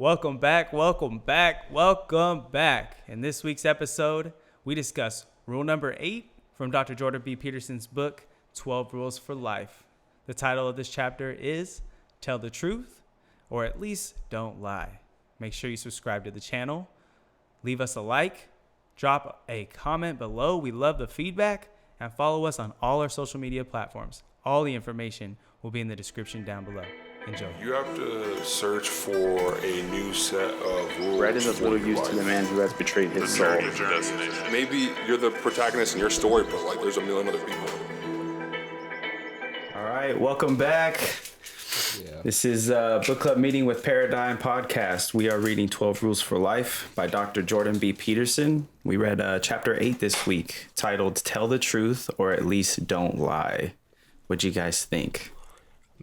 Welcome back, welcome back, welcome back. In this week's episode, we discuss rule number 8 from Dr. Jordan B. Peterson's book, 12 Rules for Life. The title of this chapter is Tell the Truth, or at least Don't Lie. Make sure you subscribe to the channel, leave us a like, drop a comment below. We love the feedback, and follow us on all our social media platforms. All the information will be in the description down below. Enjoy. You have to search for a new set of rules. Bread is of little use to the man who has betrayed his soul. Maybe you're the protagonist in your story, but like there's a million other people. All right, welcome back. Yeah. This is Book Club Meeting with Paradyme podcast. We are reading 12 Rules for Life by Dr. Jordan B. Peterson. We read chapter 8 this week, titled Tell the Truth, or at least Don't Lie. What'd you guys think?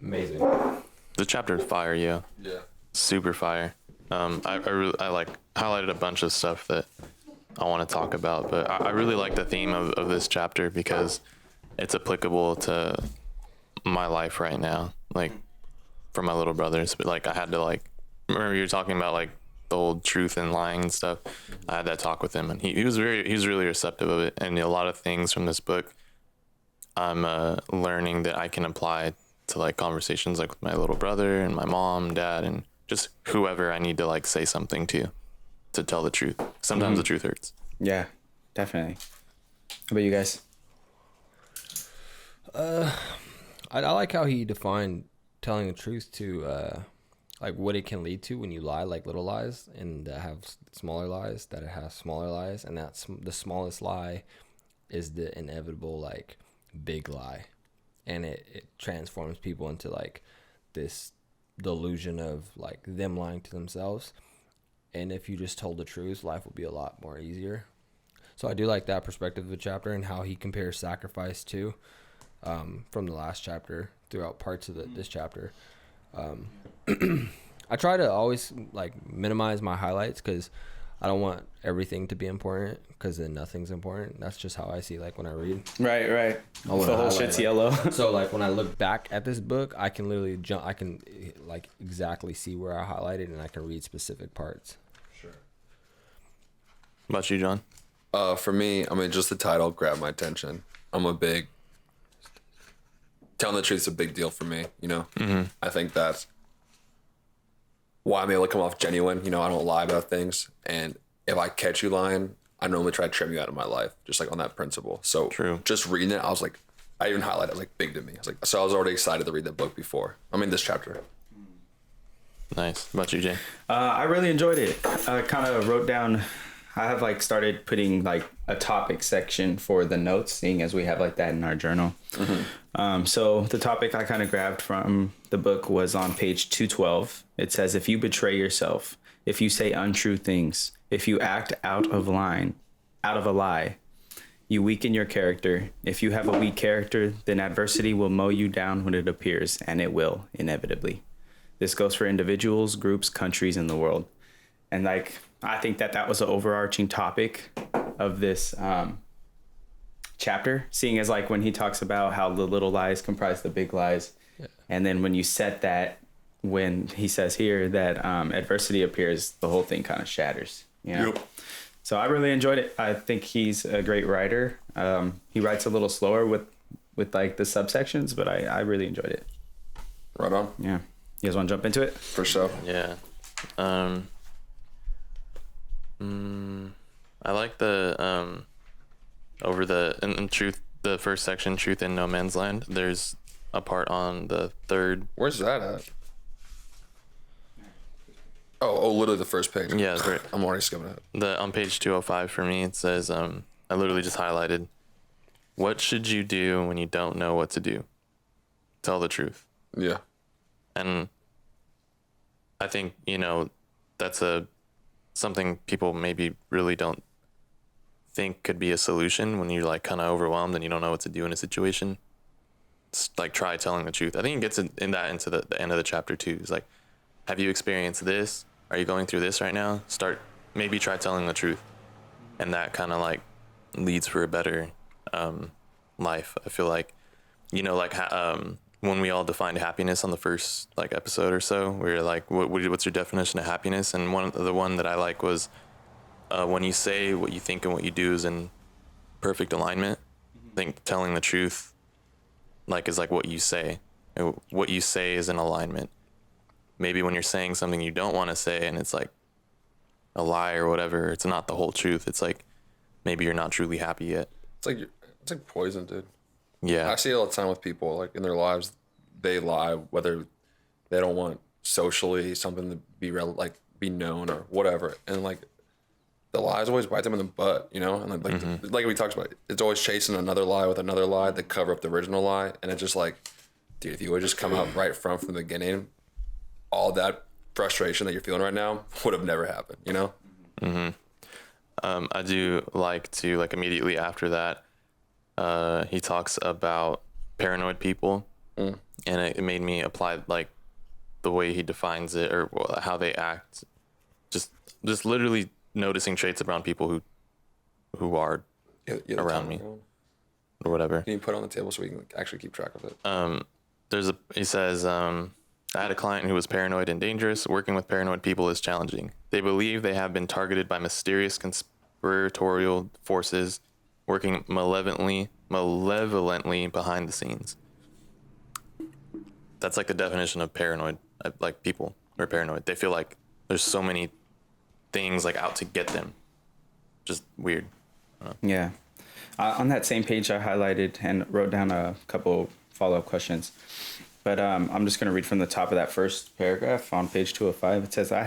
Amazing. The chapter fire, yeah. Super fire. I like highlighted a bunch of stuff that I want to talk about, but I really like the theme of this chapter because it's applicable to my life right now. Like for my little brothers, but like I had to remember you were talking about like the old truth and lying and stuff. I had that talk with him, and he was really receptive of it. And a lot of things from this book, I'm learning that I can apply to like conversations like with my little brother and my mom, dad, and just whoever I need to like say something to tell the truth. Sometimes the truth hurts. Yeah, definitely. How about you guys? I like how he defined telling the truth to like what it can lead to when you lie, like little lies, and that have smaller lies, that it has smaller lies, and that's the smallest lie is the inevitable like big lie. And it transforms people into like this delusion of like them lying to themselves. And if you just told the truth, life would be a lot more easier. So I do like that perspective of the chapter and how he compares sacrifice to from the last chapter throughout parts of this chapter. I try to always like minimize my highlights because I don't want everything to be important because then nothing's important. That's just how I see like when I read. Right. The whole shit's yellow. So like when I look back at this book, I can literally I can like exactly see where I highlighted and I can read specific parts. Sure. What about you, John? For me, I mean, just the title grabbed my attention. Telling the truth is a big deal for me, you know? Mm-hmm. I think that's why I'm able to come off genuine. You know, I don't lie about things. And if I catch you lying, I normally try to trim you out of my life, just like on that principle. So True. Just reading it, I was like, I even highlighted, it was like big to me. So I was already excited to read that book before. I mean, this chapter. Nice. What about you, Jay? I really enjoyed it. I kind of wrote down, I have like started putting like a topic section for the notes, seeing as we have like that in our journal. Mm-hmm. So the topic I kind of grabbed from the book was on page 212. It says, if you betray yourself, if you say untrue things, if you act out of a lie, you weaken your character. If you have a weak character, then adversity will mow you down when it appears, and it will, inevitably. This goes for individuals, groups, countries, and the world. And like, I think that was an overarching topic of this chapter, seeing as like when he talks about how the little lies comprise the big lies. Yeah. And then when you set that, when he says here that adversity appears, the whole thing kind of shatters. You know? Yep. So I really enjoyed it. I think he's a great writer. He writes a little slower with like the subsections, but I really enjoyed it. Right on. Yeah. You guys want to jump into it? For sure. Yeah. I like the in truth, the first section, Truth in No Man's Land. There's a part on the third. Where's that at? Oh, literally the first page. Yeah, that's right. I'm already skimming it. On page 205 for me, it says, I literally just highlighted, what should you do when you don't know what to do? Tell the truth. Yeah. And I think, that's something people maybe really don't think could be a solution when you're like kind of overwhelmed and you don't know what to do in a situation. It's like, try telling the truth. I think it gets into the end of the chapter too. It's like, have you experienced this? Are you going through this right now? Maybe try telling the truth. And that kind of like leads for a better life. I feel like, when when we all defined happiness on the first like episode or so, we were like, what's your definition of happiness? And the one that I like was when you say what you think and what you do is in perfect alignment. I think telling the truth like is like what you say. What you say is in alignment. Maybe when you're saying something you don't want to say and it's like a lie or whatever, it's not the whole truth. It's like maybe you're not truly happy yet. It's like poison, dude. Yeah. I see it all the time with people, like in their lives, they lie whether they don't want socially something to be be known or whatever, and like the lies always bite them in the butt, you know. And like we talked about, it's always chasing another lie with another lie to cover up the original lie, and it's just like, dude, if you would just come out right from the beginning, all that frustration that you're feeling right now would have never happened, you know. I do like to like immediately after that. He talks about paranoid people, and it made me apply like the way he defines it or how they act. Just literally noticing traits around people who are around me or whatever. Can you put it on the table so we can actually keep track of it? He says, I had a client who was paranoid and dangerous. Working with paranoid people is challenging. They believe they have been targeted by mysterious conspiratorial forces working malevolently behind the scenes. That's like the definition of paranoid. Like people who are paranoid. They feel like there's so many things like out to get them. Just weird. Yeah. On that same page, I highlighted and wrote down a couple follow-up questions. But I'm just going to read from the top of that first paragraph on page 205. It says, I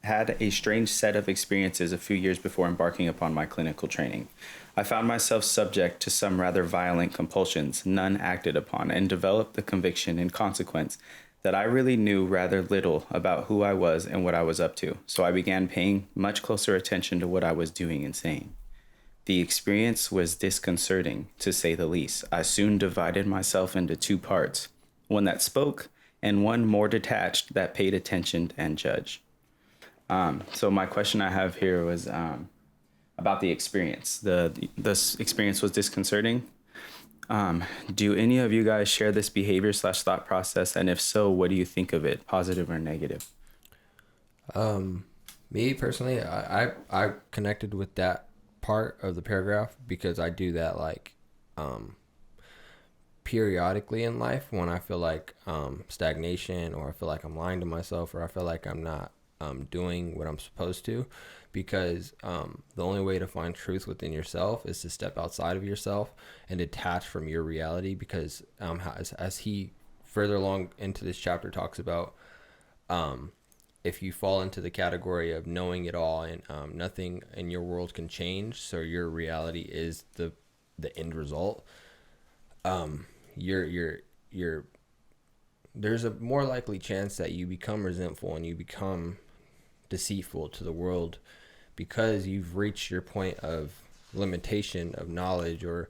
had a strange set of experiences a few years before embarking upon my clinical training. I found myself subject to some rather violent compulsions, none acted upon, and developed the conviction in consequence that I really knew rather little about who I was and what I was up to. So I began paying much closer attention to what I was doing and saying. The experience was disconcerting, to say the least. I soon divided myself into two parts, one that spoke and one more detached that paid attention and judged. So my question I have here was about the experience. This experience was disconcerting. Do any of you guys share this behavior / thought process? And if so, what do you think of it, positive or negative? Me personally, I connected with that part of the paragraph because I do that like periodically in life when I feel like stagnation, or I feel like I'm lying to myself, or I feel like I'm not doing what I'm supposed to, because the only way to find truth within yourself is to step outside of yourself and detach from your reality, because as he further along into this chapter talks about, if you fall into the category of knowing it all and nothing in your world can change, so your reality is the end result, there's a more likely chance that you become resentful and you become deceitful to the world, because you've reached your point of limitation of knowledge or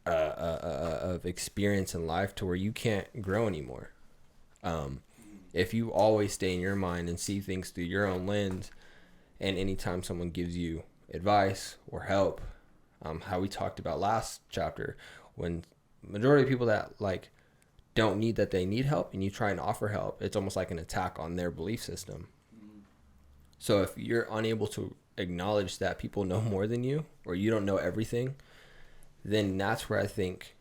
of experience in life to where you can't grow anymore. If you always stay in your mind and see things through your own lens, and anytime someone gives you advice or help, how we talked about last chapter, when majority of people that like don't need that, they need help, and you try and offer help, it's almost like an attack on their belief system. So if you're unable to acknowledge that people know more than you, or you don't know everything, then that's where I think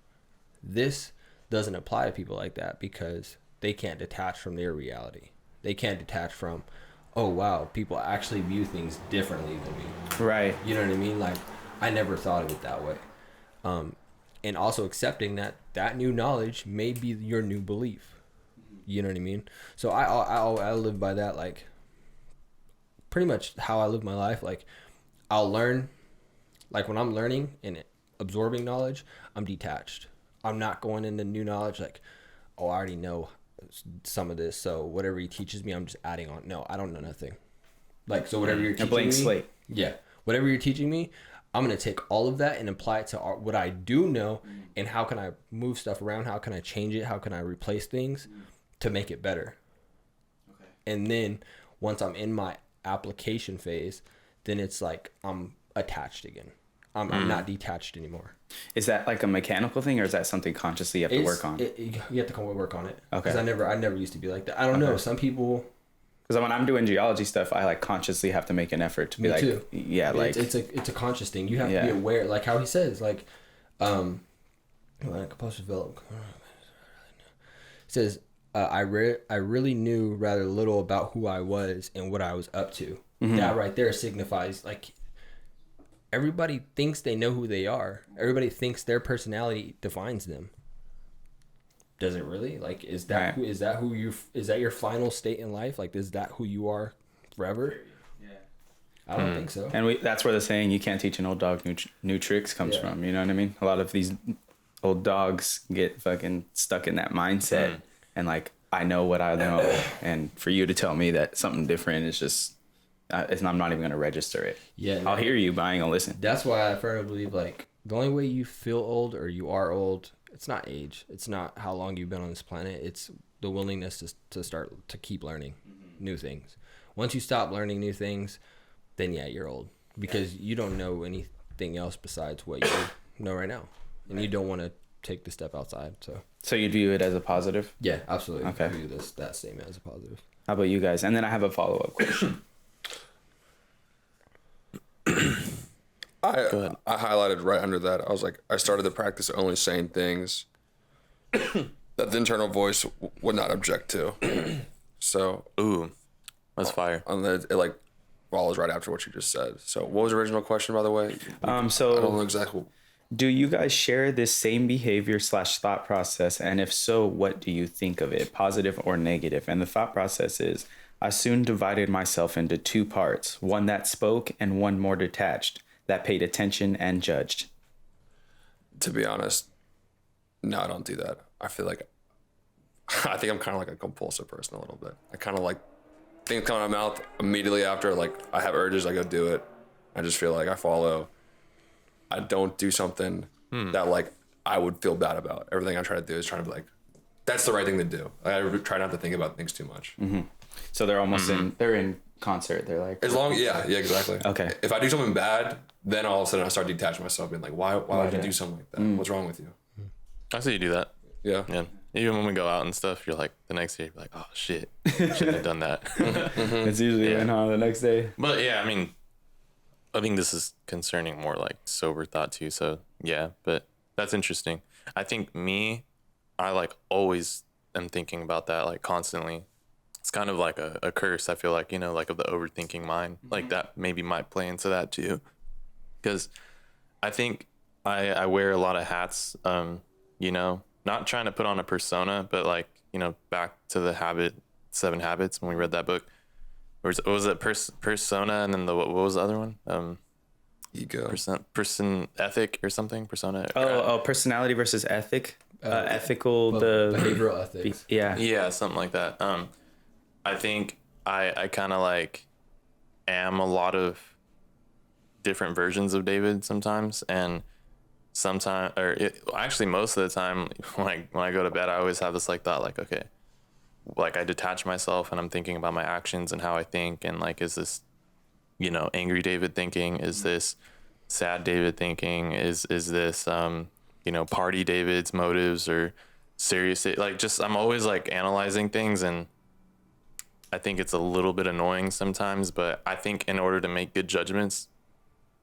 this doesn't apply to people like that, because they can't detach from their reality. They can't detach from, oh wow, people actually view things differently than me. Right. You know what I mean? Like, I never thought of it that way. And also accepting that new knowledge may be your new belief. You know what I mean? So I live by that, like, pretty much how I live my life. Like, I'll learn, like when I'm learning and absorbing knowledge, I'm detached. I'm not going into new knowledge like, oh, I already know some of this, so whatever he teaches me, I'm just adding on. No, I don't know nothing. Like, so whatever you're teaching me, a blank slate. Yeah, whatever you're teaching me, I'm going to take all of that and apply it to what I do know, and how can I move stuff around? How can I change it? How can I replace things to make it better? Okay. And then once I'm in my application phase, then it's like I'm attached again. I'm not detached anymore. Is that like a mechanical thing, or is that something consciously you have to work on? You have to come work on it. Okay. Because I never used to be like that. I don't know. Some people. Because when I'm doing geology stuff, I like consciously have to make an effort to be like, too. Yeah, like it's a conscious thing. You have to be aware, like how he says, like, compulsive development. It says, I really knew rather little about who I was and what I was up to. That right there signifies like everybody thinks they know who they are. Everybody thinks their personality defines them. Does it really? Like, is that is that your final state in life? Like, is that who you are forever? Yeah. I don't think so. And that's where the saying "you can't teach an old dog new tricks" comes from. You know what I mean? A lot of these old dogs get fucking stuck in that mindset, and like, I know what I know, and for you to tell me that something different is just, I'm not even gonna register it. Yeah, I'll hear you, but I ain't gonna listen. That's why I firmly believe like the only way you feel old or you are old, it's not age. It's not how long you've been on this planet. It's the willingness to start to keep learning new things. Once you stop learning new things, then you're old because you don't know anything else besides what you know right now, and you don't want to take the step outside. So you'd view it as a positive? Yeah, absolutely. Okay. I view that statement as a positive. How about you guys? And then I have a follow-up question. I highlighted right under that. I was like, I started the practice of only saying things that the internal voice would not object to. So, that's fire. And it like follows right after what you just said. So, what was the original question, by the way? So I don't know exactly. Do you guys share this same behavior / thought process? And if so, what do you think of it, positive or negative? And the thought process is, I soon divided myself into two parts, one that spoke and one more detached, that paid attention and judged. To be honest, no, I don't do that. I feel like, I think I'm kind of like a compulsive person a little bit. I kind of like things come out of my mouth immediately after, like I have urges, I go do it. I just feel like I follow. I don't do something that like I would feel bad about. Everything I try to do is trying to be like, that's the right thing to do. I try not to think about things too much. So they're almost they're in concert. They're like, as long, yeah, exactly. Okay. If I do something bad, then all of a sudden I start detaching myself, being like, why would you do something like that? What's wrong with you? I see you do that. Yeah. Even when we go out and stuff, you're like, the next day, you're like, oh shit, shouldn't have done that. It's usually the next day. But yeah, I mean, I think this is concerning more like sober thought too. So yeah, but that's interesting. I think I like always am thinking about that like constantly. It's kind of like a curse. I feel like, like of the overthinking mind, like that maybe might play into that too. Because I think I wear a lot of hats, not trying to put on a persona, but like, back to the 7 Habits when we read that book. What was it? Persona, and then what was the other one? Ego. Person ethic or something. Persona. Personality versus ethic. Ethical. Behavioral ethics. Yeah, something like that. I think I kind of like am a lot of different versions of David sometimes, and sometimes, actually most of the time, when I go to bed, I always have this like thought, like, okay, like I detach myself and I'm thinking about my actions and how I think, and like, is this, angry David thinking? Is this sad David thinking? Is this, party David's motives, or serious? Like, just, I'm always like analyzing things, and I think it's a little bit annoying sometimes, but I think in order to make good judgments,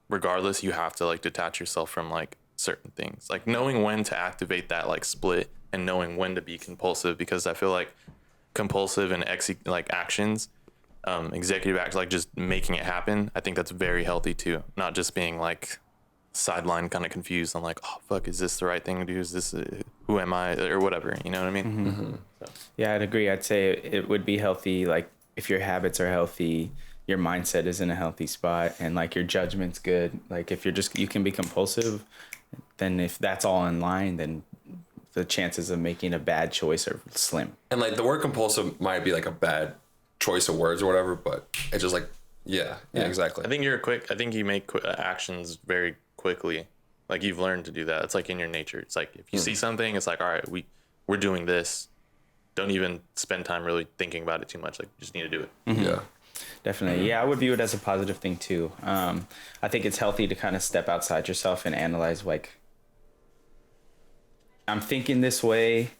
regardless, you have to like detach yourself from like certain things, like knowing when to activate that like split and knowing when to be compulsive, because I feel like compulsive and actions, executive acts, like just making it happen, I think that's very healthy too. Not just being like sideline kind of confused on like, oh fuck, is this the right thing to do? Is this who am I, or whatever, you know what I mean? So. Yeah, I'd agree. I'd say it would be healthy, like if your habits are healthy, your mindset is in a healthy spot, and like your judgment's good. Like if you can be compulsive, then if that's all in line, then the chances of making a bad choice are slim. And like the word compulsive might be like a bad choice of words or whatever, but it's just like, yeah, exactly. I think I think you make actions very quickly. Like you've learned to do that. It's like in your nature. It's like if you see something, it's like, all right, we're doing this. Don't even spend time really thinking about it too much. Like you just need to do it. Yeah. Definitely. Yeah, I would view it as a positive thing too. I think it's healthy to kind of step outside yourself and analyze, like, I'm thinking this way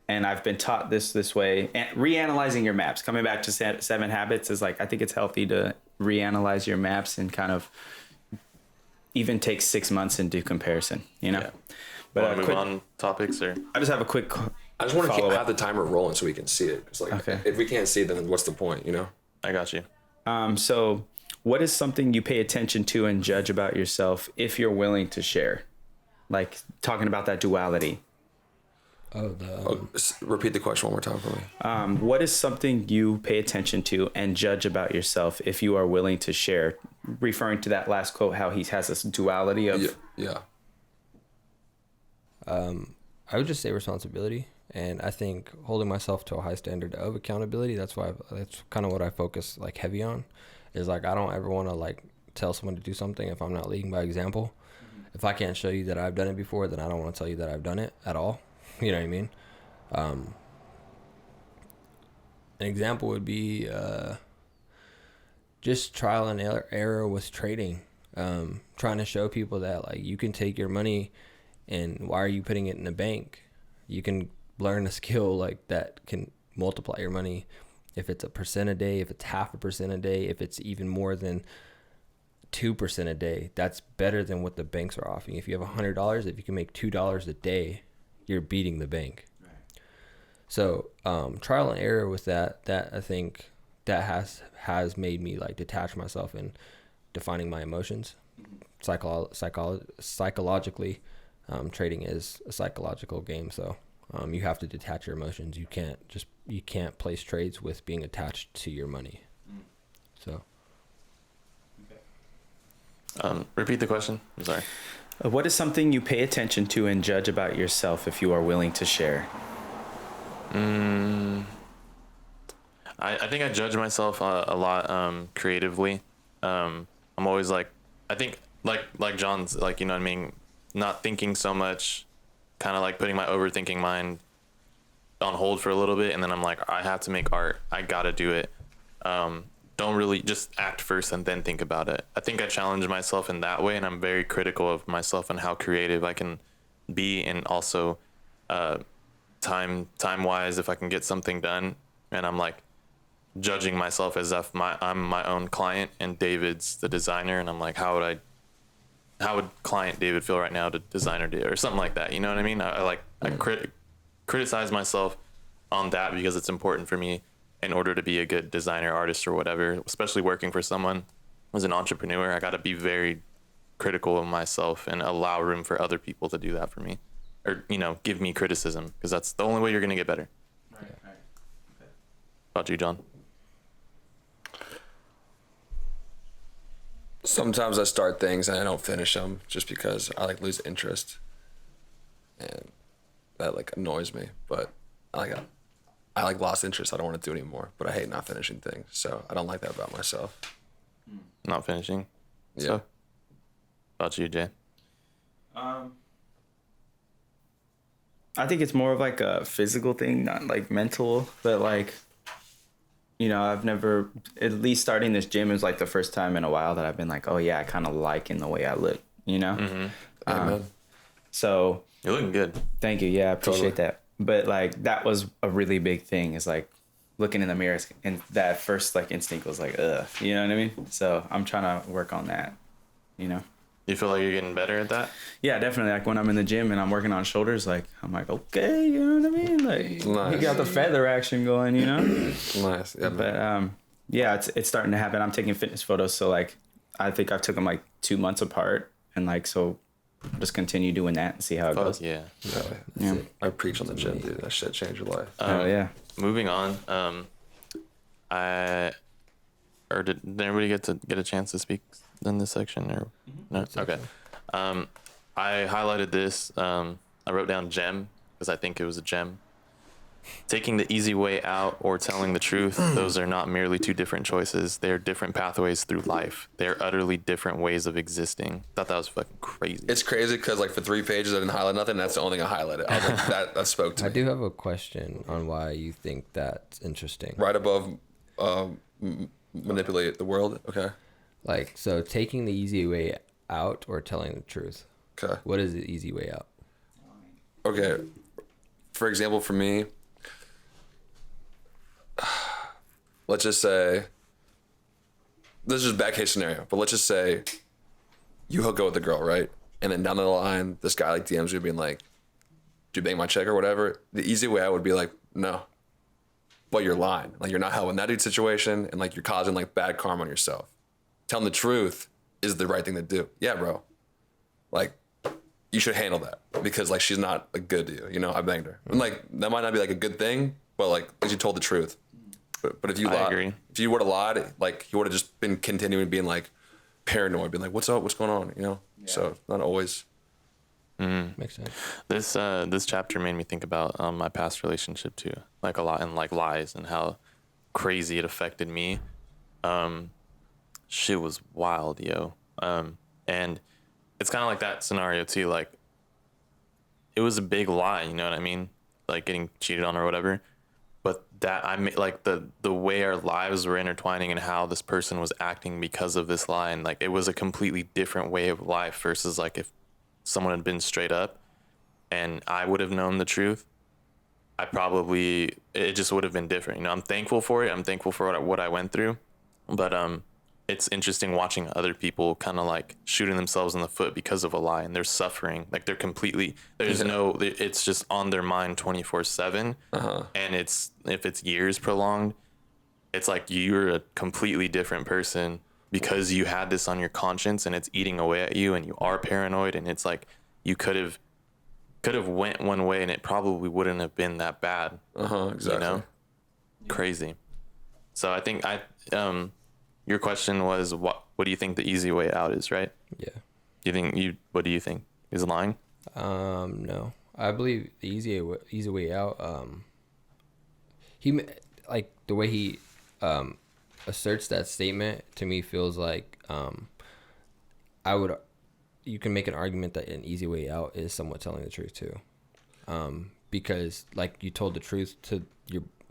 and I've been taught this way. And reanalyzing your maps, coming back to 7 habits, is like, I think it's healthy to reanalyze your maps and kind of even take 6 months and do comparison, you know? Yeah. But move on topics, or I just have a quick I just want to follow-up. have the timer rolling so we can see it. 'Cause like, Okay. if we can't see it, then what's the point, you know? I got you. So what is something you pay attention to and judge about yourself if you're willing to share? Like, talking about that duality. Repeat the question one more time for me. What is something you pay attention to and judge about yourself if you are willing to share? Referring to that last quote, how he has this duality of... Yeah. I would just say responsibility, and I think holding myself to a high standard of accountability. That's kind of what I focus like heavy on. Is like, I don't ever want to like tell someone to do something if I'm not leading by example. If I can't show you that I've done it before, then I don't want to tell you that I've done it at all. You know what I mean? An example would be just trial and error with trading. Trying to show people that like you can take your money, and why are you putting it in a bank? You can learn a skill like that can multiply your money. If it's 1% a day, if it's 0.5% a day, if it's even more than 2% a day, that's better than what the banks are offering. If you have $100, if you can make $2 a day, you're beating the bank. Right. So trial and error with that I think that has made me like detach myself and defining my emotions. Psychologically, trading is a psychological game. So you have to detach your emotions. You can't place trades with being attached to your money. So. Repeat the question. I'm sorry. What is something you pay attention to and judge about yourself if you are willing to share? I think I judge myself a lot creatively. I'm always like, I think like John's, like, you know what I mean, not thinking so much, kind of like putting my overthinking mind on hold for a little bit, and then I'm like, I have to make art. I gotta do it. Don't really just act first and then think about it. I think I challenge myself in that way, and I'm very critical of myself and how creative I can be, and also time wise, if I can get something done. And I'm like judging myself as if I'm my own client and David's the designer, and I'm like, how would client David feel right now to designer David, or something like that, you know what I mean? I criticize myself on that because it's important for me in order to be a good designer, artist, or whatever, especially working for someone as an entrepreneur. I got to be very critical of myself and allow room for other people to do that for me, or, you know, give me criticism, because that's the only way you're going to get better. Right. Okay. About you, John? Sometimes I start things and I don't finish them just because I like lose interest, and that like annoys me. But I lost interest. I don't want to do it anymore. But I hate not finishing things, so I don't like that about myself. Not finishing. Yeah. So, about you, Jay? I think it's more of like a physical thing, not like mental. But like, you know, I've never, at least starting this gym is like the first time in a while that I've been like, oh yeah, I kind of liking the way I look, you know? Mm-hmm. Amen. So. You're looking good. Thank you. Yeah, I appreciate Totally. that. But like, that was a really big thing, is like looking in the mirror, and that first like instinct was like, ugh, you know what I mean? So I'm trying to work on that, you know? You feel like you're getting better at that? Yeah, definitely. Like when I'm in the gym and I'm working on shoulders, like I'm like, okay, you know what I mean? Like Nice. you got the feather action going, you know? Nice. Yeah. But yeah, it's starting to happen. I'm taking fitness photos, so like I think I've took them like 2 months apart, and like so I'll just continue doing that and see how it goes. Yeah. Yeah. I preach on the gym, dude. That shit changed your life. Oh yeah. Moving on. Did everybody get a chance to speak in this section, or no? Okay. I highlighted this. I wrote down gem because I think it was a gem. Taking the easy way out or telling the truth, those are not merely two different choices. They are different pathways through life. They are utterly different ways of existing. Thought that was fucking crazy. It's crazy because like for 3 pages I didn't highlight nothing. That's the only thing I highlighted. I was like, that spoke to me. I do have a question on why you think that's interesting. Right above manipulate the world. Okay. Like, so taking the easy way out or telling the truth. Okay. What is the easy way out? Okay. For example, for me, let's just say, this is a bad case scenario, but let's just say you hook up with a girl, right? And then down the line, this guy like DMs you being like, do you bang my chick or whatever? The easy way out would be like, no. But you're lying. Like, you're not helping that dude's situation, and like you're causing like bad karma on yourself. Telling the truth is the right thing to do. Yeah, bro. Like, you should handle that because like she's not like good to you. You know, I banged her. And like that might not be like a good thing, but like at least you told the truth. But if you lied, if you would have lied, like you would have just been continuing being like paranoid, being like, what's up? What's going on? You know? Yeah. So not always. Makes sense. This chapter made me think about my past relationship too, like a lot, and like lies and how crazy it affected me. Shit was wild, yo. And it's kind of like that scenario too. Like, it was a big lie, you know what I mean? Like getting cheated on or whatever. But that I made, like the way our lives were intertwining and how this person was acting because of this lie, and like it was a completely different way of life versus like if someone had been straight up and I would have known the truth, it just would have been different. You know, I'm thankful for it. I'm thankful for what I went through, but it's interesting watching other people kind of like shooting themselves in the foot because of a lie, and they're suffering. Like it's just on their mind 24/7. And if it's years prolonged, it's like you're a completely different person because you had this on your conscience and it's eating away at you, and you are paranoid, and it's like you could have went one way and it probably wouldn't have been that bad. Exactly. You know? Crazy. So I think your question was what do you think the easy way out is, right? Yeah. What do you think? Is lying? No. I believe the easy way out, he, like the way he asserts that statement to me feels like you can make an argument that an easy way out is somewhat telling the truth too, because like you told the truth to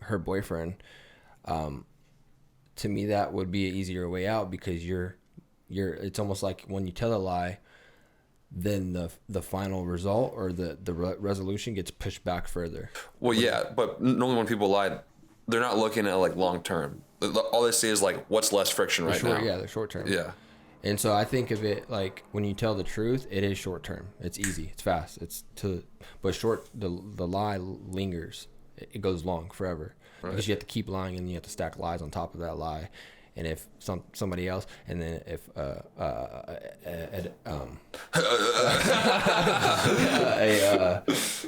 her boyfriend. To me, that would be an easier way out because it's almost like when you tell a lie, then the final result or the resolution gets pushed back further. Well, yeah, but normally when people lie, they're not looking at like long term. All they see is like what's less friction right now. Yeah, the short term. Yeah. And so I think of it like when you tell the truth, it is short term. It's easy. It's fast. But the lie lingers. It goes long forever. Right. Because you have to keep lying and you have to stack lies on top of that lie. And if somebody else, and then if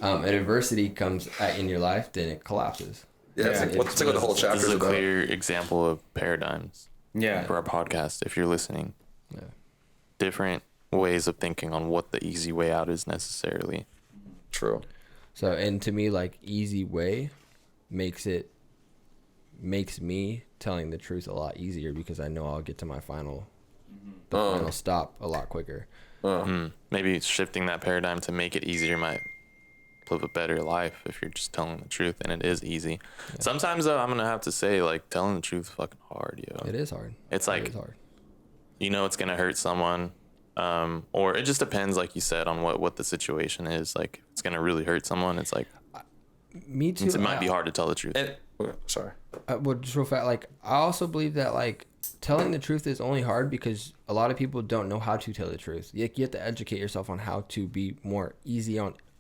an adversity comes in your life, then it collapses. Yeah, it's like the whole chapter. This is a clear example of paradigms. Yeah. For our podcast, if you're listening. Yeah. Different ways of thinking on what the easy way out is necessarily. True. So, and to me, like easy way makes me telling the truth a lot easier because I know I'll get to my final stop a lot quicker. Maybe shifting that paradigm to make it easier might live a better life if you're just telling the truth, and it is easy. Yeah. Sometimes though, I'm gonna have to say like telling the truth is fucking hard, yo. It is hard. It's like, it is hard. You know, it's gonna hurt someone, or it just depends, like you said, on what the situation is. Like, if it's gonna really hurt someone, it's like, me too. It might be hard to tell the truth. Sorry. Well, just real fast, like I also believe that like telling the truth is only hard because a lot of people don't know how to tell the truth. You have to educate yourself on how to be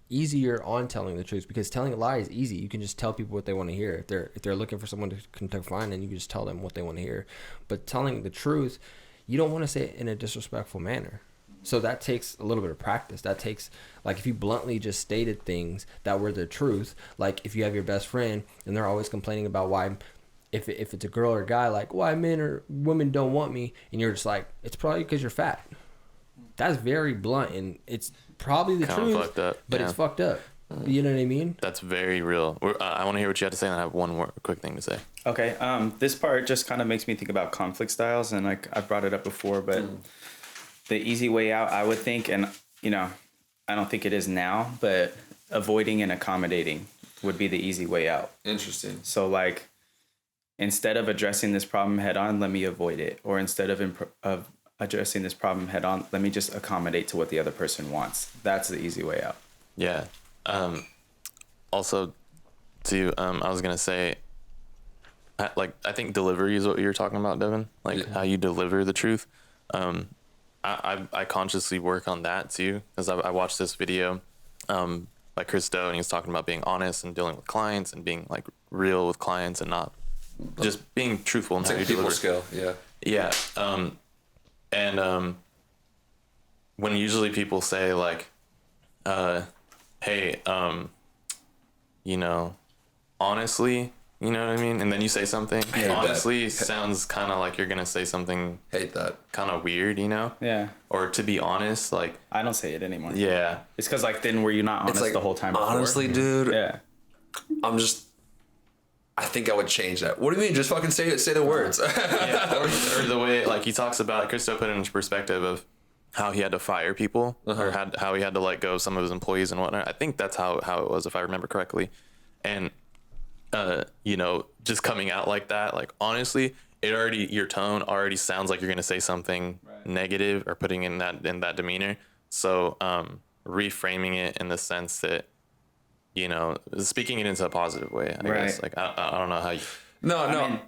easier on telling the truth, because telling a lie is easy. You can just tell people what they want to hear. If they're looking for someone to confide in, you can just tell them what they want to hear. But telling the truth, you don't want to say it in a disrespectful manner. So that takes a little bit of practice. That takes, like, if you bluntly just stated things that were the truth, like if you have your best friend and they're always complaining about why, if it's a girl or a guy, like why men or women don't want me, and you're just like, it's probably because you're fat. That's very blunt, and it's probably the truth, fucked up. But it's fucked up. You know what I mean? That's very real. I want to hear what you have to say, and I have one more quick thing to say. Okay. This part just kind of makes me think about conflict styles, and like I've brought it up before, but the easy way out, I would think, and you know, I don't think it is now, but avoiding and accommodating would be the easy way out. Interesting. So like, instead of addressing this problem head on, let me avoid it. Or instead of addressing this problem head on, let me just accommodate to what the other person wants. That's the easy way out. Yeah. Also, too, I was going to say, I think delivery is what you're talking about, Devin. How you deliver the truth. I consciously work on that too, because I watched this video by Chris Do, and he was talking about being honest and dealing with clients and being like real with clients and not just being truthful in how you deliver. Skill, yeah. And when usually people say like, hey, honestly, you know what I mean? And then you say something, honestly, sounds kind of like you're going to say something. Hate that. Kind of weird, Yeah. Or to be honest, like. I don't say it anymore. Yeah. It's because like then were you not honest the whole time before? Honestly, dude. Yeah. I think I would change that. What do you mean? Just fucking say the words. Or the way, like, he talks about, Christo put it into perspective of how he had to fire people or how he had to let go of some of his employees and whatnot. I think that's how it was, if I remember correctly. And, just coming out like that, like, honestly, your tone already sounds like you're going to say something negative or putting in that demeanor. So, reframing it in the sense that, speaking it into a positive way, I guess. Like, I don't know how you. No.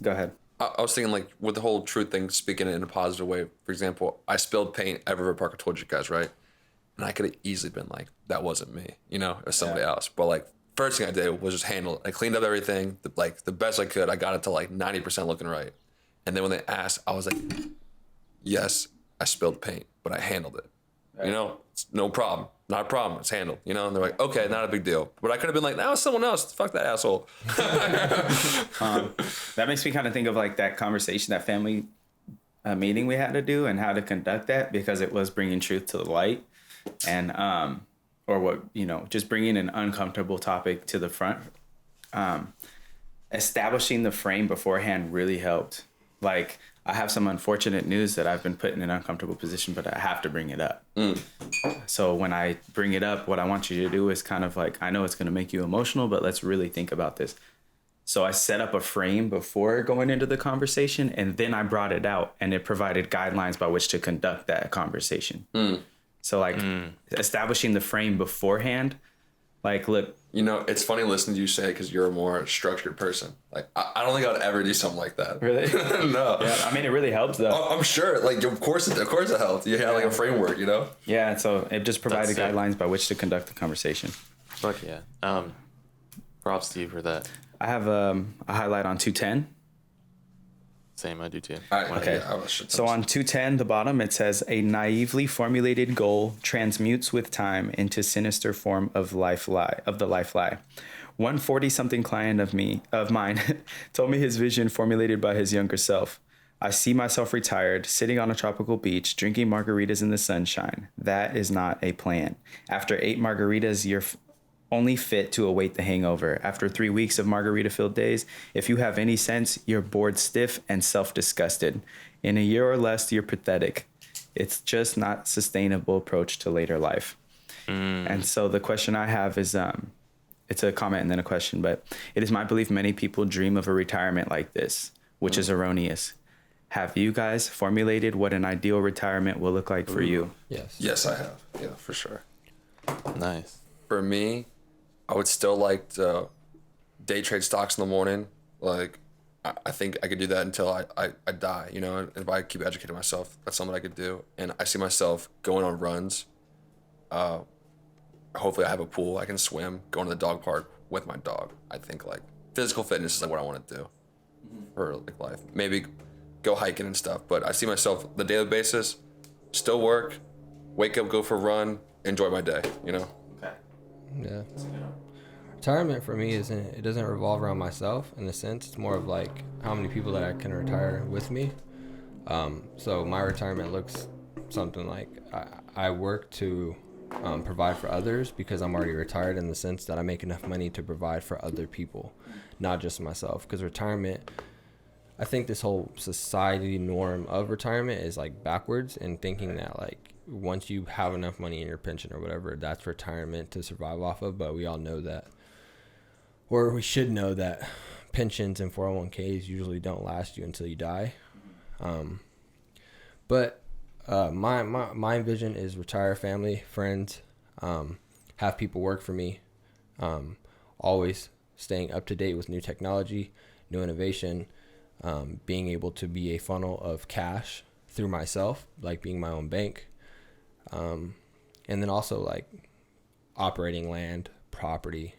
Go ahead. I was thinking, like, with the whole truth thing, speaking it in a positive way. For example, I spilled paint at River Park. I told you guys, right? And I could have easily been like, that wasn't me, it was somebody else. But, like, first thing I did was just handle it. I cleaned up everything, the best I could. I got it to, like, 90% looking right. And then when they asked, I was like, yes, I spilled paint, but I handled it. Right. It's no problem. Not a problem. It's handled, and they're like, okay, not a big deal. But I could have been like, no, it's someone else. Fuck that asshole. That makes me kind of think of like that conversation, that family meeting we had to do and how to conduct that, because it was bringing truth to the light and, just bringing an uncomfortable topic to the front. Establishing the frame beforehand really helped. Like, I have some unfortunate news that I've been put in an uncomfortable position, but I have to bring it up. So when I bring it up, what I want you to do is kind of like, I know it's going to make you emotional, but let's really think about this. So I set up a frame before going into the conversation, and then I brought it out, and it provided guidelines by which to conduct that conversation. So like establishing the frame beforehand, like, look, it's funny listening to you say it because you're a more structured person. Like, I don't think I would ever do something like that. Really? No. Yeah, I mean, it really helps though. I'm sure. Like, of course it helped. You have like a framework, Yeah. So it just provided guidelines by which to conduct the conversation. Fuck yeah. Props to you for that. I have a highlight on 210. Same, I do too. Okay. So on 210, the bottom, it says, a naively formulated goal transmutes with time into sinister form of the life lie. One 40-something client of mine told me his vision formulated by his younger self. I see myself retired, sitting on a tropical beach, drinking margaritas in the sunshine. That is not a plan. After 8 margaritas, you're only fit to await the hangover. After 3 weeks of margarita-filled days, if you have any sense, you're bored stiff and self-disgusted. In a year or less, you're pathetic. It's just not a sustainable approach to later life. And so the question I have is, it's a comment and then a question, but it is my belief many people dream of a retirement like this, which is erroneous. Have you guys formulated what an ideal retirement will look like for you? Yes. Yes, I have. Yeah, for sure. Nice. For me, I would still like to day trade stocks in the morning. Like, I think I could do that until I die, and if I keep educating myself, that's something I could do. And I see myself going on runs. Hopefully I have a pool, I can swim, going to the dog park with my dog. I think like physical fitness is like what I want to do for like life. Maybe go hiking and stuff, but I see myself the daily basis, still work, wake up, go for a run, enjoy my day, Okay. Yeah. Retirement for me it doesn't revolve around myself in a sense. It's more of like how many people that I can retire with me. So my retirement looks something like I work to provide for others because I'm already retired, in the sense that I make enough money to provide for other people, not just myself. Because retirement, I think this whole society norm of retirement is like backwards, and thinking that like once you have enough money in your pension or whatever, that's retirement to survive off of. But we all know that, or we should know that pensions and 401ks usually don't last you until you die. But my vision is retire, family, friends, have people work for me, always staying up to date with new technology, new innovation, being able to be a funnel of cash through myself, like being my own bank, and then also like operating land, property,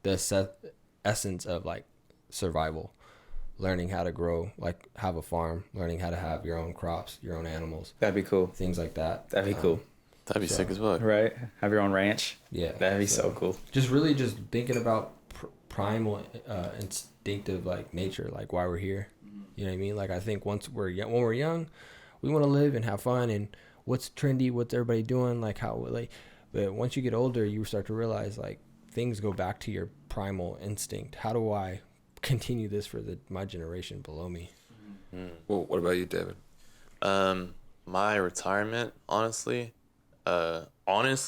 the essence of like survival, learning how to grow, like have a farm, learning how to have your own crops, your own animals. That'd be cool. Things like that. That'd be cool. That'd be sick as well. Right? Have your own ranch. Yeah. That'd be so cool. Just really just thinking about primal, instinctive like nature, like why we're here. You know what I mean? Like I think when we're young, we want to live and have fun and what's trendy, what's everybody doing, like how like. But once you get older, you start to realize like things go back to your primal instinct. How do I continue this for my generation below me? Well, what about you, David? My retirement, honestly, no, I'm just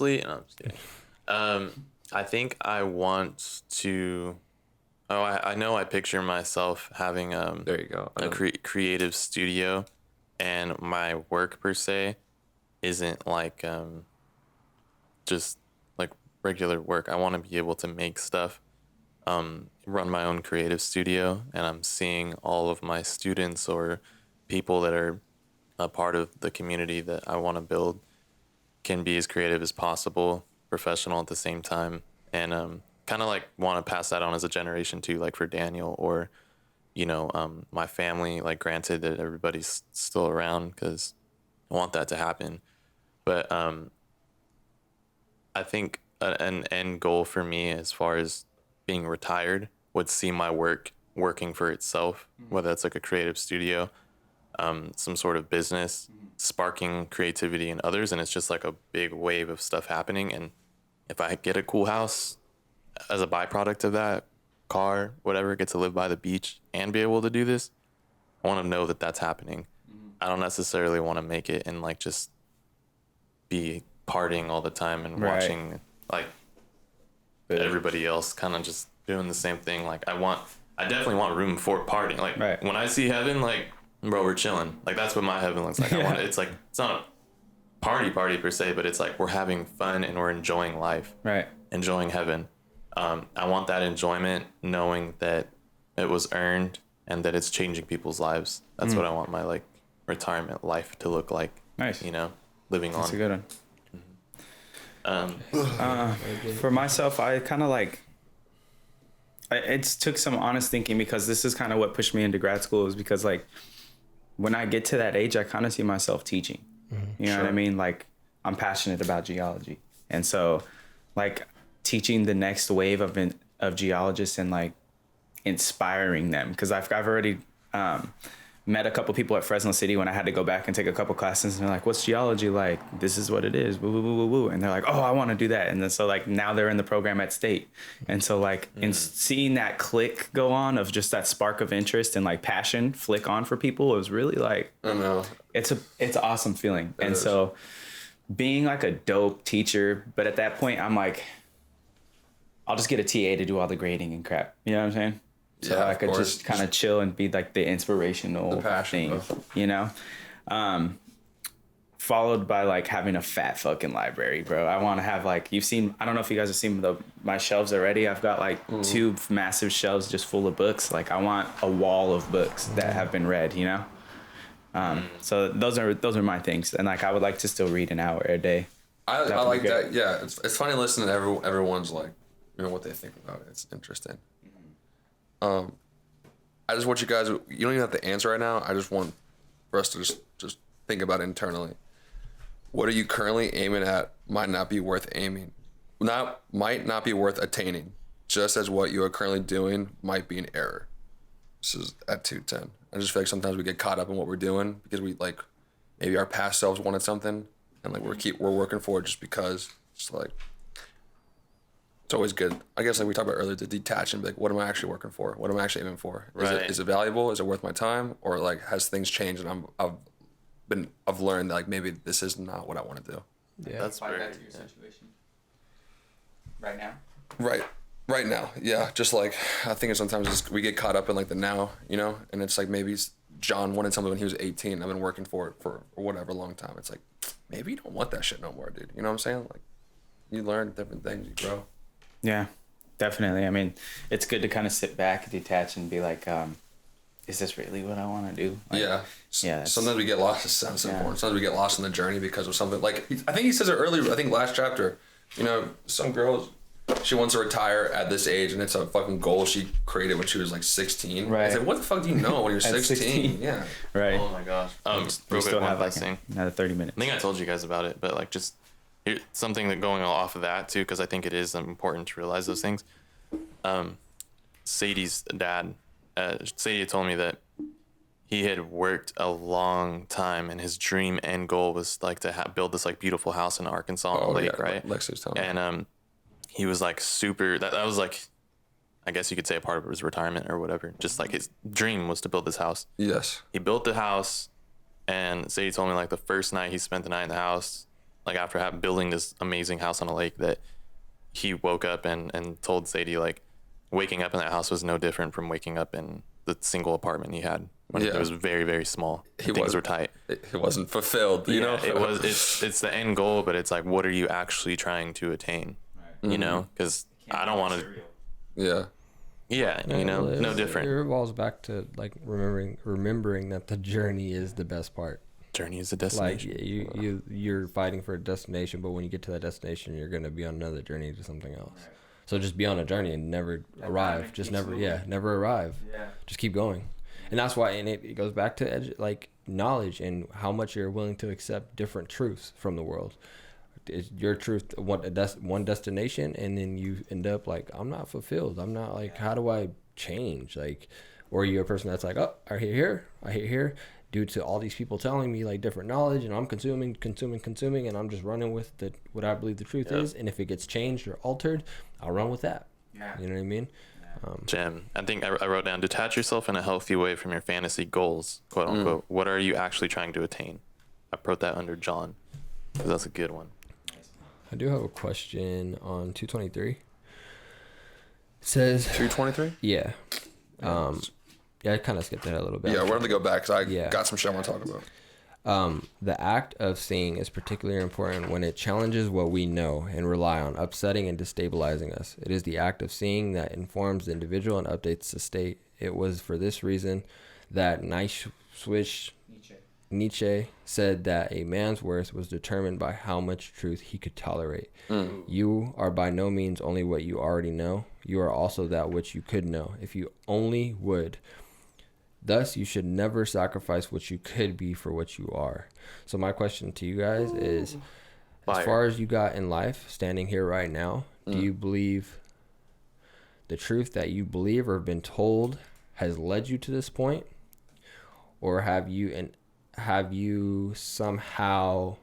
kidding. I think I want to. Oh, I know. I picture myself having There you go. a creative studio, and my work per se isn't like just like regular work. I want to be able to make stuff, run my own creative studio, and I'm seeing all of my students or people that are a part of the community that I want to build can be as creative as possible, professional at the same time, and kind of like want to pass that on as a generation too, like for Daniel or, you know, my family, like granted that everybody's still around because I want that to happen. But I think an end goal for me as far as being retired would see my work working for itself, whether it's like a creative studio, some sort of business, sparking creativity in others. And it's just like a big wave of stuff happening. And if I get a cool house as a byproduct of that, car, whatever, get to live by the beach and be able to do this, I want to know that that's happening. I don't necessarily want to make it and like just be partying all the time and watching like everybody else kind of just doing the same thing. Like I definitely want room for partying. Like when I see heaven, like, bro, we're chilling. Like that's what my heaven looks like. I want it's like, it's not a party per se, but it's like we're having fun and we're enjoying life, enjoying heaven. I want that enjoyment, knowing that it was earned and that it's changing people's lives. That's what I want my like retirement life to look like. Nice. You know, living That's on. a good one. For myself, I kind of like, it took some honest thinking because this is kind of what pushed me into grad school, is because like when I get to that age, I kind of see myself teaching. You know what I mean? Like I'm passionate about geology. And so like teaching the next wave of geologists and like inspiring them. Cause I've already, met a couple people at Fresno City when I had to go back and take a couple classes, and they're like, what's geology like? This is what it is. Woo, woo, woo, woo, woo. And they're like, oh, I want to do that. And then so like now they're in the program at State. And so like in seeing that click go on of just that spark of interest and like passion flick on for people, it was really like, I know. It's an awesome feeling. And so being like a dope teacher, but at that point I'm like, I'll just get a TA to do all the grading and crap. You know what I'm saying? So I could just kind of chill and be like the inspirational thing, you know? Followed by like having a fat fucking library, bro. I want to have like, I don't know if you guys have seen my shelves already. I've got like 2 massive shelves just full of books. Like I want a wall of books that have been read, you know? So those are my things. And like, I would like to still read an hour a day. I like that. Yeah. It's funny listening to everyone's like, you know, what they think about it. It's interesting. I just want you guys, you don't even have to answer right now. I just want for us to just think about it internally. What are you currently aiming at might not be worth aiming. Might not be worth attaining. Just as what you are currently doing might be an error. This is at 210. I just feel like sometimes we get caught up in what we're doing because we like, maybe our past selves wanted something and like we're working for it just because. It's like, it's always good. I guess like we talked about earlier, to detach and be like, what am I actually working for? What am I actually aiming for? Is it valuable? Is it worth my time? Or like has things changed and I've learned that like maybe this is not what I want to do. Yeah. That's Apply very, that to your situation right now. Right. Right now, yeah. Just like, I think sometimes we get caught up in like the now, you know? And it's like maybe John wanted something when he was 18. I've been working for it for whatever long time. It's like, maybe you don't want that shit no more, dude. You know what I'm saying? Like, you learn different things, you grow. Yeah, definitely. I mean, it's good to kind of sit back, detach, and be like, is this really what I want to do? Like, yeah. Yeah. Sometimes we get lost. It sounds important. Sometimes we get lost in the journey because of something. Like, I think he says it earlier, I think last chapter, you know, some girls, she wants to retire at this age, and it's a fucking goal she created when she was like 16. Right. It's like, what the fuck do you know when you're 16? 16. Yeah. Right. Oh my gosh. We Real quick, still one have like last thing. another 30 minutes. I think I told you guys about it, but like just something that going off of that too, because I think it is important to realize those things. Sadie's dad, Sadie told me that he had worked a long time, and his dream and goal was like to build this like beautiful house in Arkansas on a lake, right? Lexi's telling me. And he was like super. That was like, I guess you could say a part of his retirement or whatever. Just like his dream was to build this house. Yes. He built the house, and Sadie told me like the first night he spent the night in the house, like after building this amazing house on a lake, that he woke up and told Sadie like waking up in that house was no different from waking up in the single apartment he had when it was very, very very things were tight. It wasn't fulfilled, you know? It was. It's the end goal, but it's like, what are you actually trying to attain? Right. You know, because I don't want to. Yeah. Yeah, you know, no different. It revolves back to like remembering that the journey is the best part. Journey is the destination. Like you're fighting for a destination, but when you get to that destination, you're gonna be on another journey to something else. Right. So just be on a journey and never arrive. Just never arrive. Yeah. Just keep going. And that's why, and it goes back to like knowledge and how much you're willing to accept different truths from the world. Is your truth one destination, and then you end up like, I'm not fulfilled. I'm not like, how do I change? Like, or you're a person that's like, oh, I hear here, due to all these people telling me like different knowledge, and I'm consuming, and I'm just running with what I believe the truth is. And if it gets changed or altered, I'll run with that. Yeah. You know what I mean? Jim, I think I wrote down, detach yourself in a healthy way from your fantasy goals, quote unquote. What are you actually trying to attain? I wrote that under John, because that's a good one. I do have a question on 223. It says 223. Yeah. I kind of skipped that a little bit. Yeah, we're going to go back because I got some shit I want to talk about. The act of seeing is particularly important when it challenges what we know and rely on, upsetting and destabilizing us. It is the act of seeing that informs the individual and updates the state. It was for this reason that Nietzsche said that a man's worth was determined by how much truth he could tolerate. You are by no means only what you already know. You are also that which you could know, if you only would. Thus, you should never sacrifice what you could be for what you are. So my question to you guys is, as far as you got in life, standing here right now, do you believe the truth that you believe or have been told has led you to this point? Or have you somehow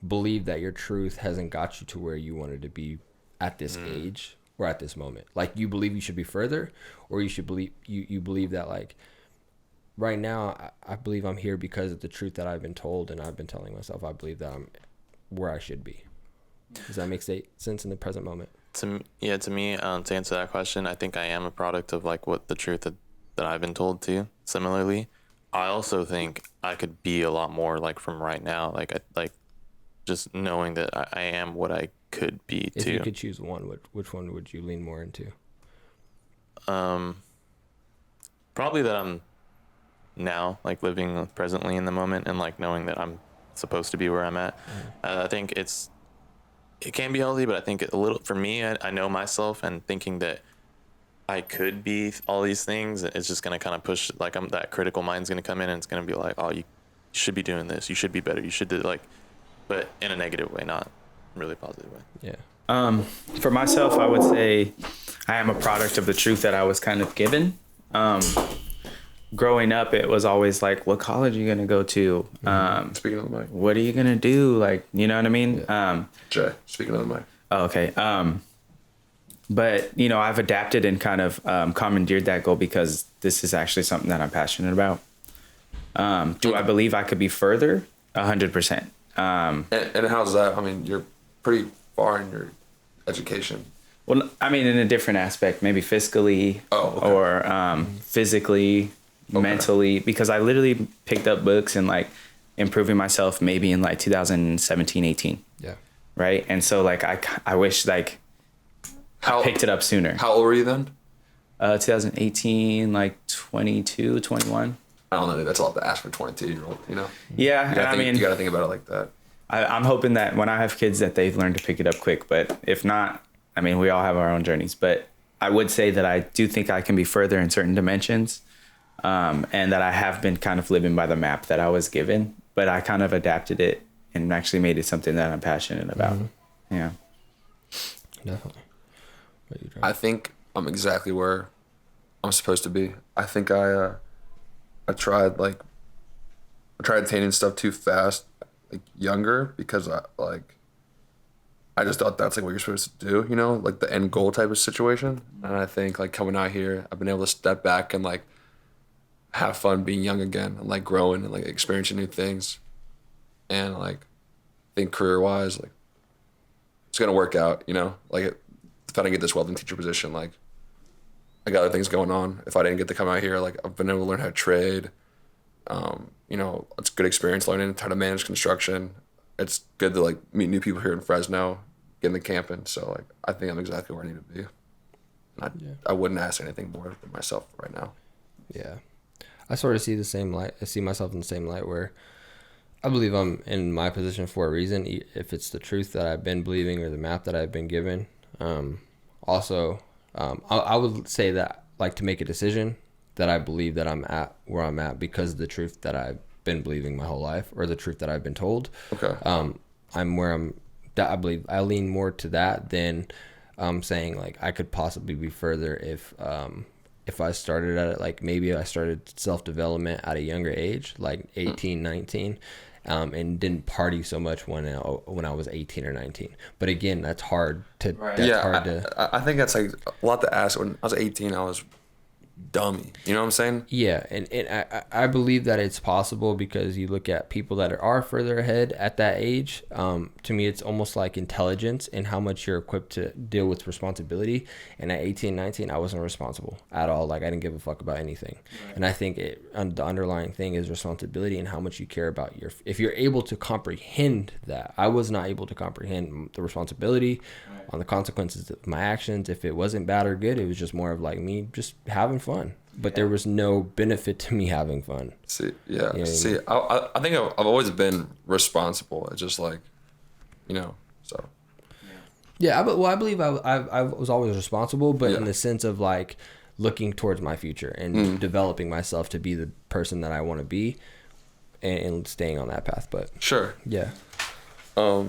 believed that your truth hasn't got you to where you wanted to be at this age or at this moment? Like, you believe you should be further, or you should believe you believe that like right now I believe I'm here because of the truth that I've been told, and I've been telling myself I believe that I'm where I should be. Does that make sense in the present moment? To me, to answer that question, I think I am a product of like what the truth that I've been told too. Similarly, I also think I could be a lot more like from right now, like just knowing that I am what I could be too. If you could choose one, which one would you lean more into? Probably that I'm now like living presently in the moment and like knowing that I'm supposed to be where I'm at. I think it can be healthy, but I think a little for me, I know myself, and thinking that I could be all these things, it's just going to kind of push, like that critical mind's going to come in, and it's going to be like, oh, you should be doing this. You should be better. You should do like, but in a negative way, not really positive way. Yeah. For myself, I would say I am a product of the truth that I was kind of given. Growing up, it was always like, what college are you going to go to? Speaking of the mic. What are you going to do? Like, you know what I mean? Yeah. Jay, speaking of the mic. Oh, okay. But, you know, I've adapted and kind of commandeered that goal because this is actually something that I'm passionate about. Do I believe I could be further? 100%. And how's that? I mean, you're pretty far in your education? Well, I mean, in a different aspect, maybe fiscally or physically, mentally, because I literally picked up books and like improving myself maybe in like 2017, 18. Yeah. Right. And so like, I wish like I picked it up sooner. How old were you then? 2018, like 22, 21. I don't know. That's a lot to ask for a 22-year-old, you know? Yeah. You got to think about it like that. I'm hoping that when I have kids that they've learned to pick it up quick, but if not, I mean, we all have our own journeys, but I would say that I do think I can be further in certain dimensions, and that I have been kind of living by the map that I was given, but I kind of adapted it and actually made it something that I'm passionate about. Mm-hmm. Yeah. Definitely. I think I'm exactly where I'm supposed to be. I think I tried attaining stuff too fast, like younger, because I just thought that's like what you're supposed to do, you know, like the end goal type of situation. And I think like coming out here, I've been able to step back and like have fun being young again and like growing and like experiencing new things. And like I think career wise, like it's gonna work out, you know, like if I didn't get this welding teacher position, like I got other things going on. If I didn't get to come out here, like I've been able to learn how to trade. You know, it's good experience learning how to manage construction. It's good to like meet new people here in Fresno, get into camping. So like I think I'm exactly where I need to be. And I wouldn't ask anything more than myself right now. Yeah. I sort of see the same light. I see myself in the same light where I believe I'm in my position for a reason, if it's the truth that I've been believing or the map that I've been given. I would say that, like, to make a decision, that I believe that I'm at where I'm at because of the truth that I've been believing my whole life, or the truth that I've been told. Okay. I'm where I'm. That I believe I lean more to that than saying like I could possibly be further if I started at it, like maybe I started self-development at a younger age, like 18, 19, and didn't party so much when I was 18 or 19. But again, that's hard to. Right. I think that's like a lot to ask. When I was 18, I was dummy. You know what I'm saying? Yeah, and I believe that it's possible because you look at people that are further ahead at that age. To me, it's almost like intelligence and how much you're equipped to deal with responsibility. And at 18, 19, I wasn't responsible at all. Like, I didn't give a fuck about anything. Right. And I think the underlying thing is responsibility and how much you care about if you're able to comprehend that. I was not able to comprehend the responsibility on the consequences of my actions. If it wasn't bad or good, it was just more of like me just having fun. But there was no benefit to me having fun. See, yeah. You know what I mean? I think I've always been responsible. It's just like, you know, so. Yeah, I believe I was always responsible, but in the sense of like looking towards my future and developing myself to be the person that I want to be, and staying on that path. But sure. Yeah. I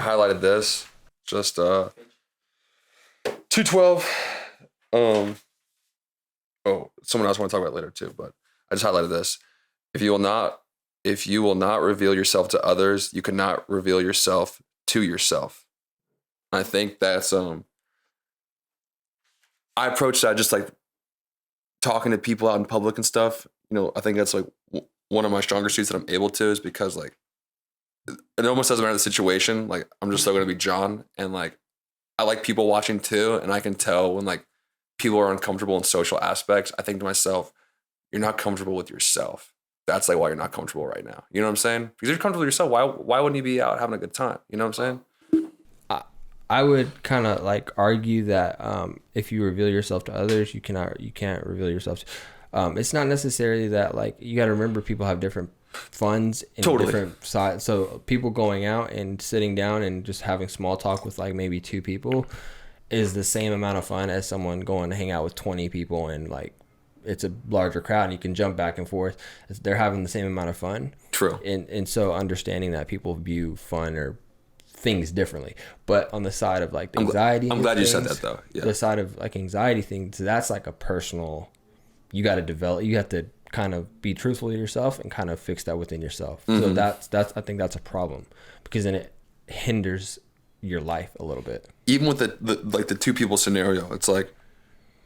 highlighted this, just 212. Someone else want to talk about it later too, but I just highlighted this. If you will not reveal yourself to others, you cannot reveal yourself to yourself. I think that's I approach that just like talking to people out in public and stuff. You know, I think that's like one of my stronger suits that I'm able to, is because like it almost doesn't matter the situation. Like, I'm just still gonna be John, and like I like people watching too, and I can tell when like people are uncomfortable in social aspects. I think to myself, you're not comfortable with yourself. That's like why you're not comfortable right now. You know what I'm saying? Because if you're comfortable with yourself, why wouldn't you be out having a good time? You know what I'm saying? I would kind of like argue that if you reveal yourself to others, you can't reveal yourself to. It's not necessarily that, like, you got to remember people have different funds and different sides. So people going out and sitting down and just having small talk with like maybe 2 people is the same amount of fun as someone going to hang out with 20 people and like it's a larger crowd and you can jump back and forth. They're having the same amount of fun. True. And so understanding that people view fun or things differently, but on the side of like the anxiety, I'm glad you said that though. Yeah. The side of like anxiety things, that's like a personal. You got to develop. You have to kind of be truthful to yourself and kind of fix that within yourself. Mm-hmm. So that's I think that's a problem, because then it hinders your life a little bit. Even with the 2 people scenario, it's like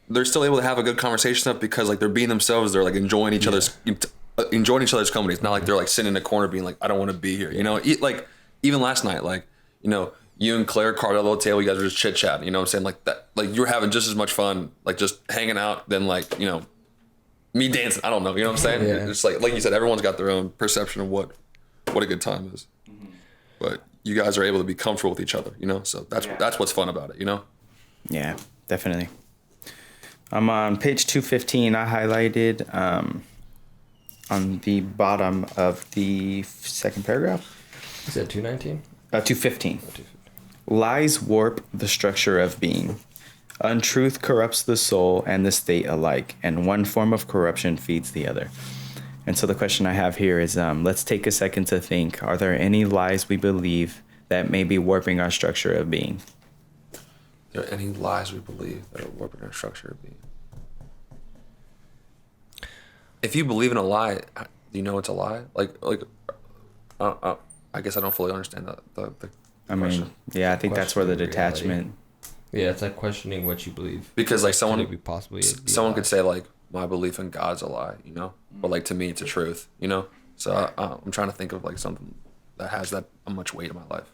they're still able to have a good conversation up because like they're being themselves. They're like enjoying each other's company. It's not like they're like sitting in a corner being like, I don't want to be here. You know, like even last night, like, you know, you and Claire carved out a little table. You guys were just chit chatting. You know what I'm saying? Like that. Like you were having just as much fun, like just hanging out, than like me dancing. I don't know. You know what I'm saying? Yeah. It's like you said, everyone's got their own perception of what a good time is. But you guys are able to be comfortable with each other. So that's what's fun about it. Yeah, definitely. I'm on page 215. I highlighted on the bottom of the second paragraph. You said 219? 215. Lies warp the structure of being. Untruth corrupts the soul and the state alike, and one form of corruption feeds the other. And so the question I have here is, let's take a second to think, are there any lies we believe that may be warping our structure of being? Are there any lies we believe that are warping our structure of being? If you believe in a lie, do you know it's a lie? I guess I don't fully understand the question. I think that's where the detachment. Yeah, it's like questioning what you believe. Because like someone could say like, my belief in God's a lie, but like to me it's a truth, So I'm trying to think of like something that has that much weight in my life.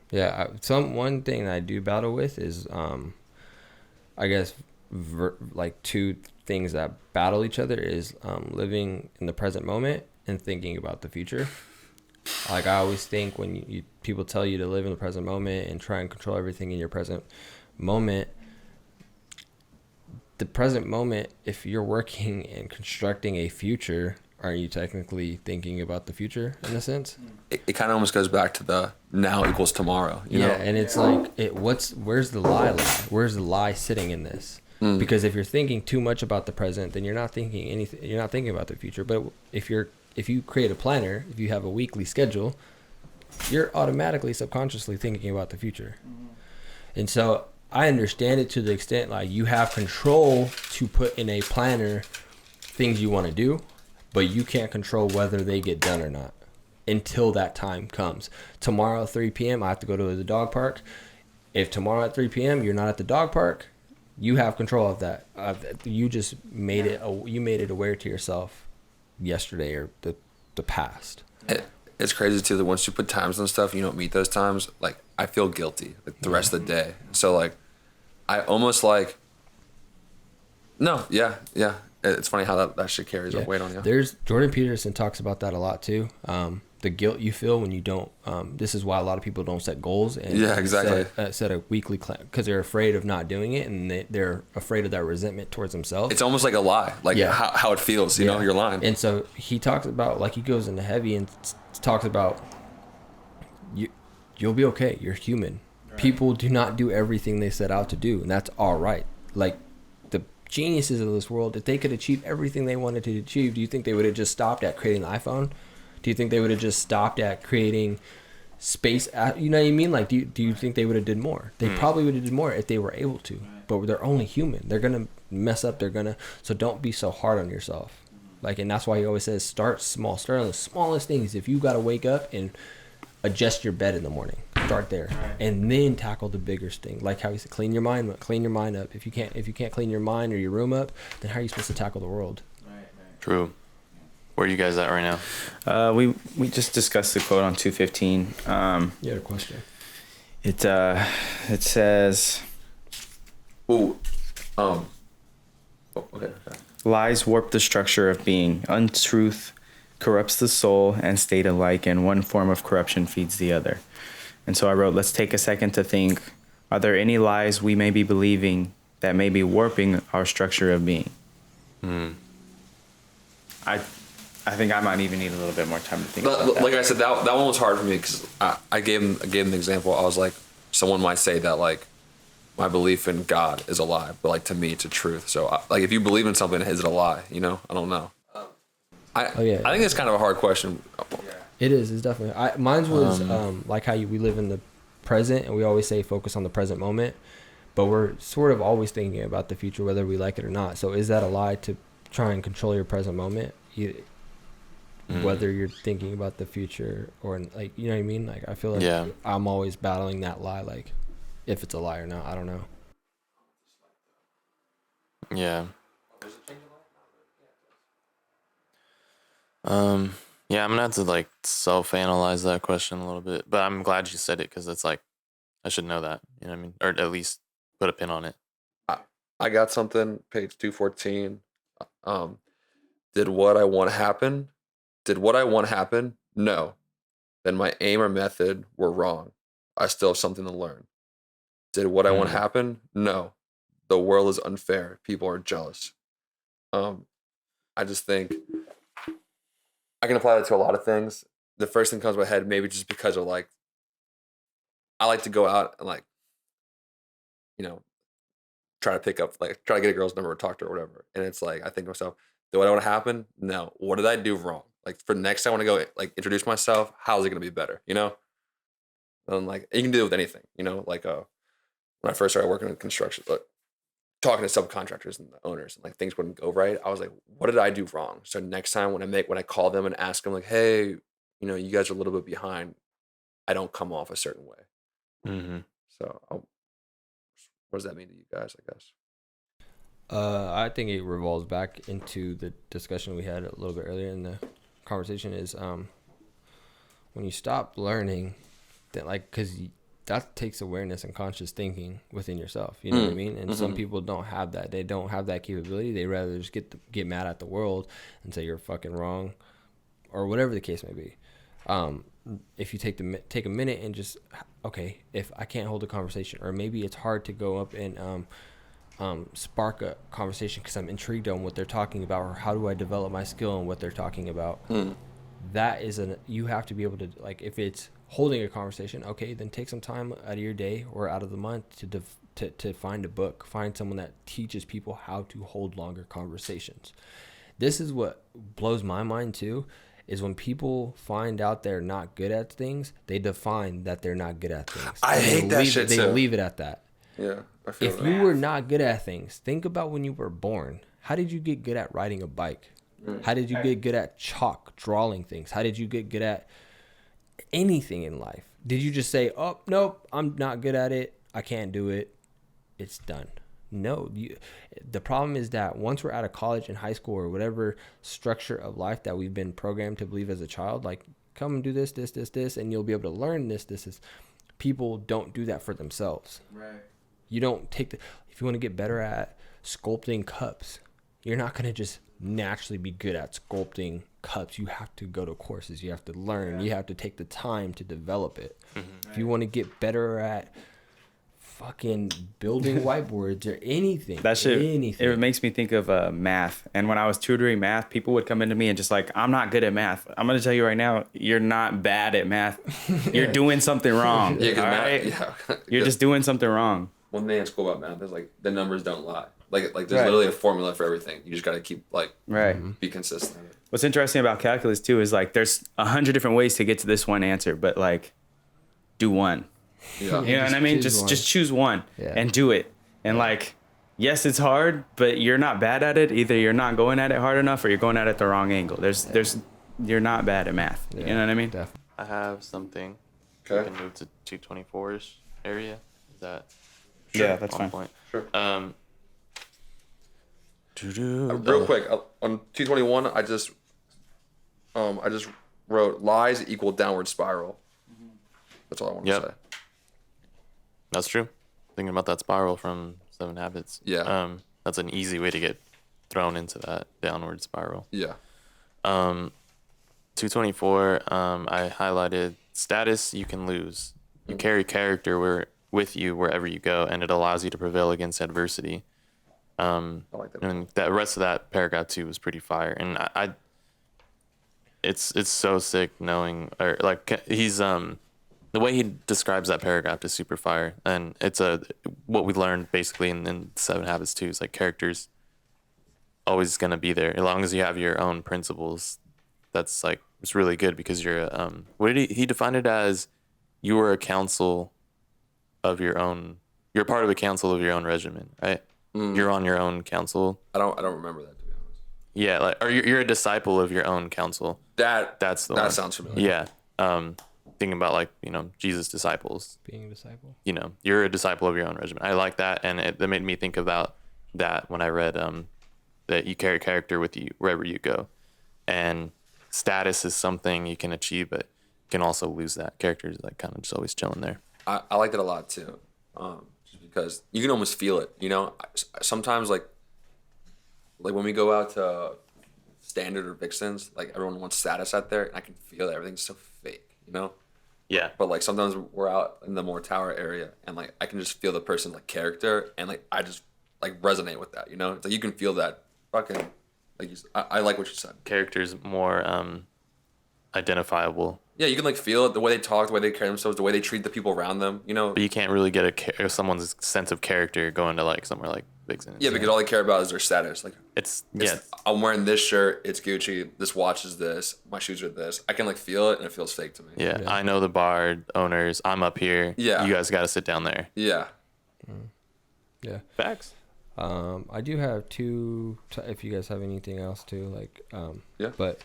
Yeah, one thing that I do battle with is, I guess, like two things that battle each other is living in the present moment and thinking about the future. Like I always think when people tell you to live in the present moment and try and control everything in your present moment, the present moment, if you're working and constructing a future, aren't you technically thinking about the future in a sense? It kind of almost goes back to the now equals tomorrow, you know? And it's like, where's the lie? Where's the lie sitting in this? Because if you're thinking too much about the present, then you're not thinking anything. You're not thinking about the future. But if you create a planner, if you have a weekly schedule, you're automatically subconsciously thinking about the future. And so I understand it to the extent like you have control to put in a planner things you want to do, but you can't control whether they get done or not until that time comes. Tomorrow at 3 p.m. I have to go to the dog park. If tomorrow at 3 p.m. you're not at the dog park, you have control of that. You just made it aware to yourself yesterday or the past. It's crazy too that once you put times on stuff, you don't meet those times. Like I feel guilty like the rest of the day. So like I almost like it's funny how that shit carries weight on you. There's Jordan Peterson talks about that a lot too. The guilt you feel when you don't. This is why a lot of people don't set goals and set a weekly plan because they're afraid of not doing it and they're afraid of that resentment towards themselves. It's almost like a lie, like how it feels. You know, you're lying. And so he talks about like he goes into heavy and talks about you'll be okay. You're human. Right. People do not do everything they set out to do, and that's all right. Like the geniuses of this world, if they could achieve everything they wanted to achieve, do you think they would have just stopped at creating the iPhone? Do you think they would have just stopped at creating space? You know what I mean? Like, do you think they would have did more? They probably would have did more if they were able to, but they're only human. They're going to mess up. So don't be so hard on yourself. Like, and that's why he always says, start small, start on the smallest things. If you got to wake up and adjust your bed in the morning, start there, and then tackle the bigger thing. Like how he said, clean your mind up. If you can't clean your mind or your room up, then how are you supposed to tackle the world? True. Where are you guys at right now? We just discussed the quote on 215. You had a question. It says, okay. Lies warp the structure of being. Untruth corrupts the soul and state alike, and one form of corruption feeds the other. And so I wrote, let's take a second to think, are there any lies we may be believing that may be warping our structure of being? I think I might even need a little bit more time to think about that. Like I said, that one was hard for me because I gave him the example. I was like, someone might say that like my belief in God is a lie, but like to me it's a truth. So like if you believe in something, is it a lie? You know, I don't know. I think it's kind of a hard question. It is. It's definitely. Mine was like how we live in the present, and we always say focus on the present moment, but we're sort of always thinking about the future, whether we like it or not. So is that a lie to try and control your present moment? Whether you're thinking about the future or like, you know what I mean? Like I feel like I'm always battling that lie, like if it's a lie or not, I don't know. Yeah. Yeah, I'm gonna have to like self-analyze that question a little bit, but I'm glad you said it because it's like I should know that. You know what I mean? Or at least put a pin on it. I got something, page 214. Did what I want happen? Did what I want happen? No. Then my aim or method were wrong. I still have something to learn. Did what I want happen? No. The world is unfair. People are jealous. I just think I can apply that to a lot of things. The first thing comes to my head, maybe just because of like, I like to go out and like, you know, try to pick up, like, try to get a girl's number or talk to her or whatever. And it's like, I think to myself, did what I want to happen? No. What did I do wrong? Like, for the next time I want to go, like, introduce myself, how's it going to be better? You know? And, like, you can do it with anything, you know? Like, when I first started working in construction, like, talking to subcontractors and the owners, and, like, things wouldn't go right. I was like, what did I do wrong? So next time when I call them and ask them, like, hey, you know, you guys are a little bit behind, I don't come off a certain way. Mm-hmm. So what does that mean to you guys, I guess? I think it revolves back into the discussion we had a little bit earlier in the conversation is when you stop learning, that like, because that takes awareness and conscious thinking within yourself. You know what I mean? And some people don't have that. They don't have that capability. They rather just get mad at the world and say you're fucking wrong or whatever the case may be. If you take a minute and just, okay, if I can't hold a conversation, or maybe it's hard to go up and spark a conversation because I'm intrigued on what they're talking about, or how do I develop my skill on what they're talking about. That is you have to be able to, like, if it's holding a conversation, okay, then take some time out of your day or out of the month to find a book, find someone that teaches people how to hold longer conversations. This is what blows my mind too, is when people find out they're not good at things, they define that they're not good at things. I hate that shit too. They leave it at that. Yeah, I feel If that. you were not good at things, think about when you were born. How did you get good at riding a bike? How did you get good at chalk drawing things? How did you get good at anything in life? Did you just say, oh, nope, I'm not good at it, I can't do it, it's done? No. The problem is that once we're out of college and high school or whatever structure of life that we've been programmed to believe as a child, like, come and do this, and you'll be able to learn this. People don't do that for themselves. Right. You don't take if you want to get better at sculpting cups, you're not going to just naturally be good at sculpting cups. You have to go to courses. You have to learn. You have to take the time to develop it. If you want to get better at fucking building whiteboards or anything, it makes me think of math. And when I was tutoring math, people would come into me and just like, I'm not good at math. I'm going to tell you right now, you're not bad at math. You're doing something wrong. All right? You're just doing something wrong. One thing that's cool about math is like the numbers don't lie. Like there's literally a formula for everything. You just got to keep be consistent. What's interesting about calculus too is like there's 100 different ways to get to this one answer, but like do one. Yeah. You know what I mean? Just choose one and do it. And like, yes, it's hard, but you're not bad at it. Either you're not going at it hard enough or you're going at it the wrong angle. You're not bad at math. You know what I mean? Definitely. I have something. Okay. We can move to 224-ish area. Is that? Yeah, that's on fine. Point? Sure. Real Real quick, on 221, I just wrote lies equal downward spiral. That's all I want to say. That's true. Thinking about that spiral from 7 Habits. Yeah. That's an easy way to get thrown into that downward spiral. Yeah. 224, I highlighted status you can lose. You carry character with you wherever you go, and it allows you to prevail against adversity. I like that. And the rest of that paragraph too was pretty fire. And it's so sick knowing, or like he's the way he describes that paragraph is super fire. And it's what we learned basically in 7 Habits too is like characters always gonna be there as long as you have your own principles. That's like it's really good because you're what did he defined it as? You were a council of your own. You're part of a council of your own regiment, right? You're on your own council. I don't remember that, to be honest. Yeah, like or you're a disciple of your own council. That's the one. That sounds familiar. Yeah. Thinking about like, Jesus' disciples. Being a disciple. You're a disciple of your own regiment. I like that, and that made me think about that when I read that you carry character with you wherever you go. And status is something you can achieve, but you can also lose that. Character is like kind of just always chilling there. I like that a lot too, just because you can almost feel it. You know, sometimes like when we go out to Standard or Vixens, like everyone wants status out there, and I can feel that everything's so fake. You know. Yeah. But like sometimes we're out in the more tower area, and like I can just feel the person's like character, and like I just like resonate with that. You know, it's like you can feel that fucking like I like what you said. Characters more identifiable. Yeah, you can like feel it, the way they talk, the way they carry themselves, the way they treat the people around them. You know. But you can't really get someone's sense of character going to like somewhere like Vixen. Yeah, because all they care about is their status. Like it's I'm wearing this shirt, it's Gucci. This watch is this. My shoes are this. I can like feel it, and it feels fake to me. Yeah, I know the bar owners. I'm up here. Yeah, you guys got to sit down there. Yeah. Yeah. Facts. I do have two. If you guys have anything else too, like yeah. But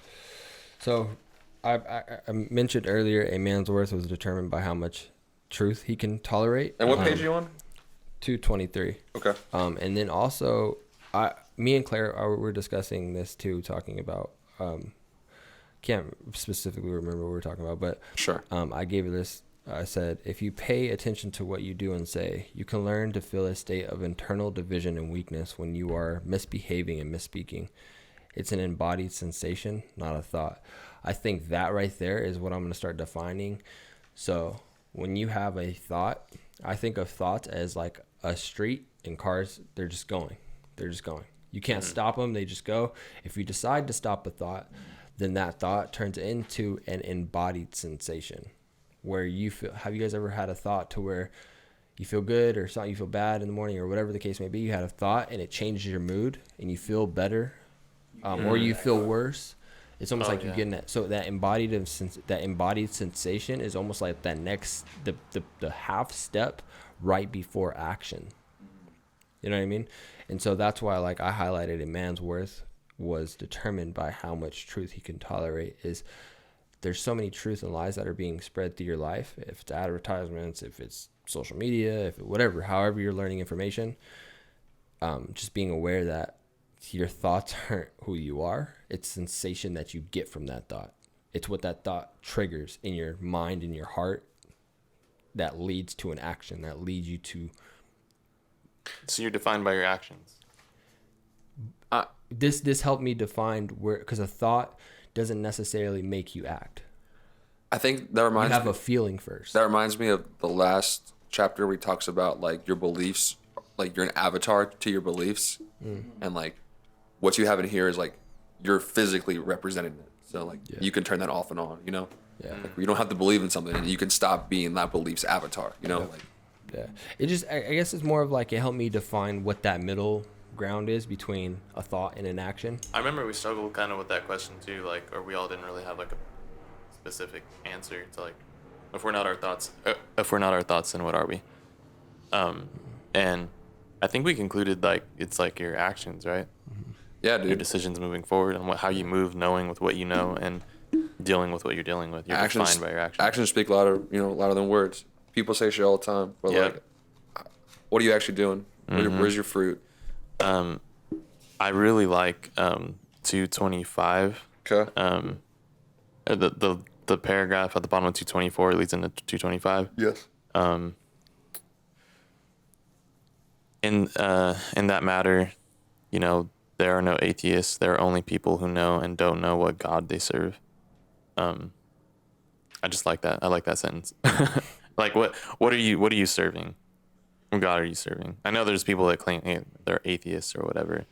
so I mentioned earlier, a man's worth was determined by how much truth he can tolerate. And what page are you on? 223. Okay. And then also, me and Claire were discussing this too, talking about can't specifically remember what we were talking about, but sure. I gave her this. I said, if you pay attention to what you do and say, you can learn to feel a state of internal division and weakness when you are misbehaving and misspeaking. It's an embodied sensation, not a thought. I think that right there is what I'm going to start defining. So when you have a thought, I think of thoughts as like a street, and cars, they're just going. You can't stop them. They just go. If you decide to stop a thought, then that thought turns into an embodied sensation where you feel. Have you guys ever had a thought to where you feel good or something, you feel bad in the morning or whatever the case may be? You had a thought and it changes your mood and you feel better, or you feel worse. It's almost like you're getting that. So that embodied sensation is almost like that next, the half step right before action. You know what I mean? And so that's why, like, I highlighted a man's worth was determined by how much truth he can tolerate. Is there's so many truths and lies that are being spread through your life. If it's advertisements, if it's social media, if it, whatever, however you're learning information, just being aware that your thoughts aren't who you are. It's sensation that you get from that thought. It's what that thought triggers in your mind and your heart that leads to an action, that leads you to. So you're defined by your actions. This helped me define where, because a thought doesn't necessarily make you act. I think that reminds me. You have a feeling first. That reminds me of the last chapter where he talks about like your beliefs, like you're an avatar to your beliefs, and like what you have in here is like you're physically representing it. So like you can turn that off and on, you know. Yeah. Like, you don't have to believe in something, and you can stop being that belief's avatar, you know. Like, yeah. It just, I guess it's more of like it helped me define what that middle ground is between a thought and an action. I remember we struggled kind of with that question too, like, or we all didn't really have like a specific answer to like, if we're not our thoughts, then what are we? And I think we concluded like it's like your actions, right? yeah, dude. Your decisions moving forward and how you move, knowing with what you know and dealing with what you're dealing with. You're defined by your actions. Actions speak louder than words. People say shit all the time, but like, what are you actually doing? Where's your fruit? I really like 225. Okay. The paragraph at the bottom of 224 leads into 225. Yes. In that matter, you know, there are no atheists. There are only people who know and don't know what God they serve. I just like that. I like that sentence. Like, what are you serving? What God are you serving? I know there's people that claim they're atheists or whatever.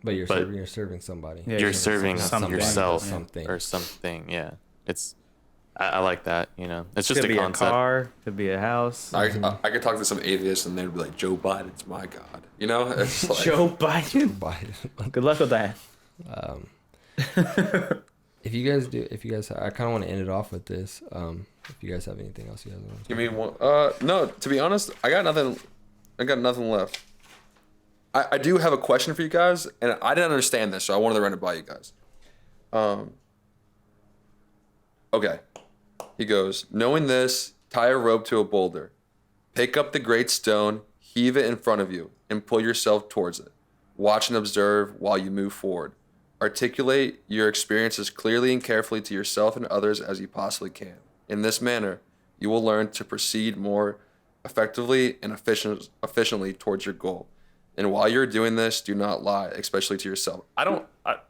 But you're serving somebody. Yeah, you're serving yourself something. or something. Yeah, it's. I like that. You know, it's just could a be concept. a car, could be a house. I could talk to some atheists and they'd be like, Joe Biden's my God. You know? It's like, Joe Biden. Good luck with that. If you guys, I kind of want to end it off with this. If you guys have anything else you guys want to Give me one. No, to be honest, I got nothing left. I do have a question for you guys, and I didn't understand this, so I wanted to run it by you guys. Okay. He goes, knowing this, tie a rope to a boulder. Pick up the great stone, heave it in front of you, and pull yourself towards it. Watch and observe while you move forward. Articulate your experiences clearly and carefully to yourself and others as you possibly can. In this manner, you will learn to proceed more effectively and efficiently towards your goal. And while you're doing this, do not lie, especially to yourself. I don't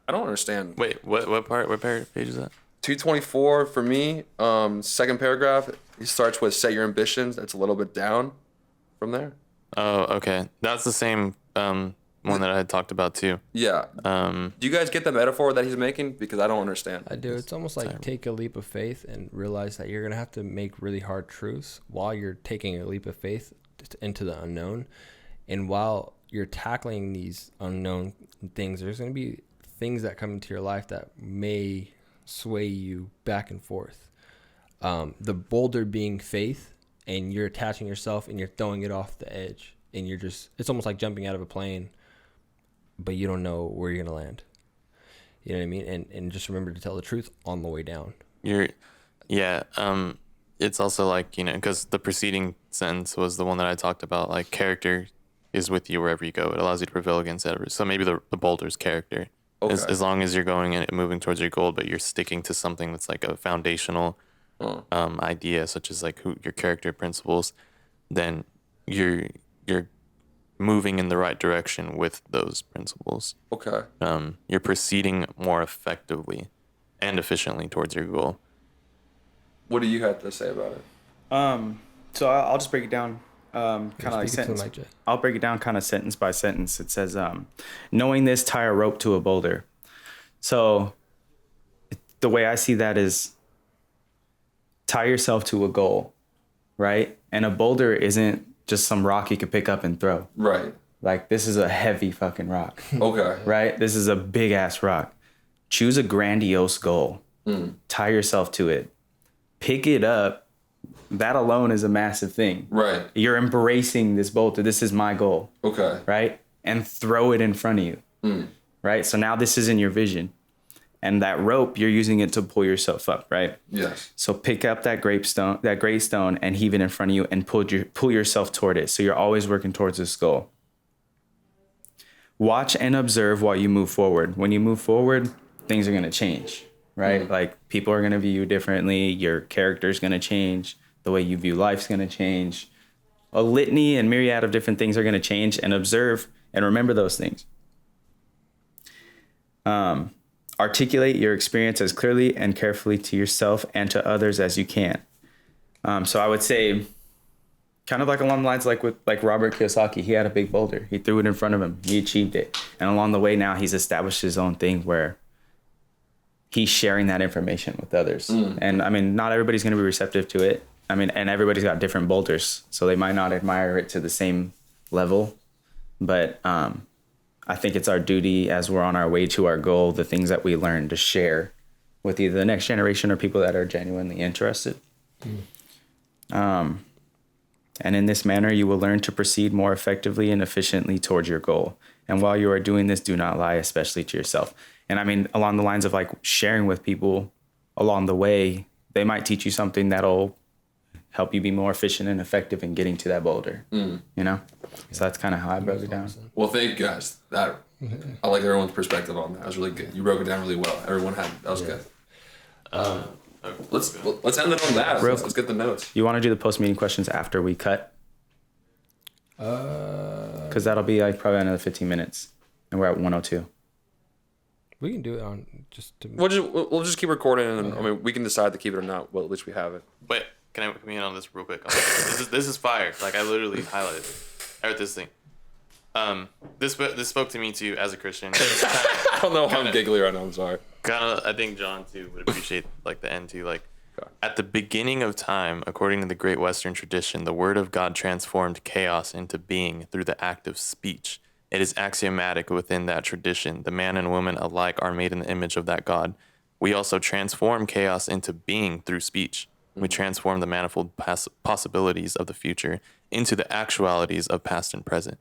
understand. Wait, what part? What page is that? 224 for me. Second paragraph. He starts with set your ambitions. That's a little bit down from there. Oh, okay. That's the same one that I had talked about too. Yeah. Do you guys get the metaphor that he's making? Because I don't understand. I do. It's almost like take a leap of faith and realize that you're going to have to make really hard truths while you're taking a leap of faith into the unknown. And while you're tackling these unknown things, there's going to be things that come into your life that may sway you back and forth. The boulder being faith, and you're attaching yourself and you're throwing it off the edge. And you're just, it's almost like jumping out of a plane, but you don't know where you're going to land. You know what I mean? And just remember to tell the truth on the way down. It's also like, you know, because the preceding sentence was the one that I talked about, like character is with you wherever you go. It allows you to prevail against it. So maybe the boulder's character. Okay. As long as you're going and moving towards your goal, but you're sticking to something that's like a foundational idea, such as like your character principles, then you're moving in the right direction with those principles. Okay. You're proceeding more effectively and efficiently towards your goal. What do you have to say about it? So I'll just break it down kind of like sentence. I'll break it down kind of sentence by sentence. It says, knowing this, tie a rope to a boulder. So the way I see that is tie yourself to a goal, right? And a boulder isn't just some rock you could pick up and throw. Right. Like this is a heavy fucking rock. Okay. Right? This is a big ass rock. Choose a grandiose goal. Tie yourself to it. Pick it up. That alone is a massive thing. Right. You're embracing this boulder. This is my goal. Okay. Right? And throw it in front of you. Right? So now this is in your vision. And that rope, you're using it to pull yourself up, right? Yes. So pick up that great stone and heave it in front of you and pull yourself toward it. So you're always working towards this goal. Watch and observe while you move forward. When you move forward, things are going to change, right? Like people are going to view you differently. Your character's going to change. The way you view life's going to change. A litany and myriad of different things are going to change, and observe and remember those things. Articulate your experience as clearly and carefully to yourself and to others as you can. So I would say kind of like along the lines like Robert Kiyosaki, he had a big boulder. He threw it in front of him. He achieved it. And along the way now he's established his own thing where he's sharing that information with others. And I mean, not everybody's going to be receptive to it. I mean, and everybody's got different boulders, so they might not admire it to the same level. But I think it's our duty as we're on our way to our goal, the things that we learn to share with either the next generation or people that are genuinely interested. And in this manner, you will learn to proceed more effectively and efficiently towards your goal. And while you are doing this, do not lie, especially to yourself. And I mean, along the lines of like sharing with people along the way, they might teach you something that'll help you be more efficient and effective in getting to that boulder, you know? So that's kind of how I broke it down. Well, thank you guys. I like everyone's perspective on that. That was really good. You broke it down really well. That was good. Let's end it on that. Let's get the notes. You want to do the post-meeting questions after we cut? Because that'll be like probably another 15 minutes, and we're at 102. We can do it on just to... We'll just keep recording, and I mean, we can decide to keep it or not. Well, at least we have it. Wait, can I come in on this real quick? This is fire. Like I literally highlighted. I wrote this thing. This spoke to me too as a Christian. I don't know how I'm giggly right now. I'm sorry. Kind of, I think John too would appreciate like the end too. Like at the beginning of time, according to the Great Western tradition, the Word of God transformed chaos into being through the act of speech. It is axiomatic within that tradition. The man and woman alike are made in the image of that God. We also transform chaos into being through speech. We transform the manifold possibilities of the future into the actualities of past and present.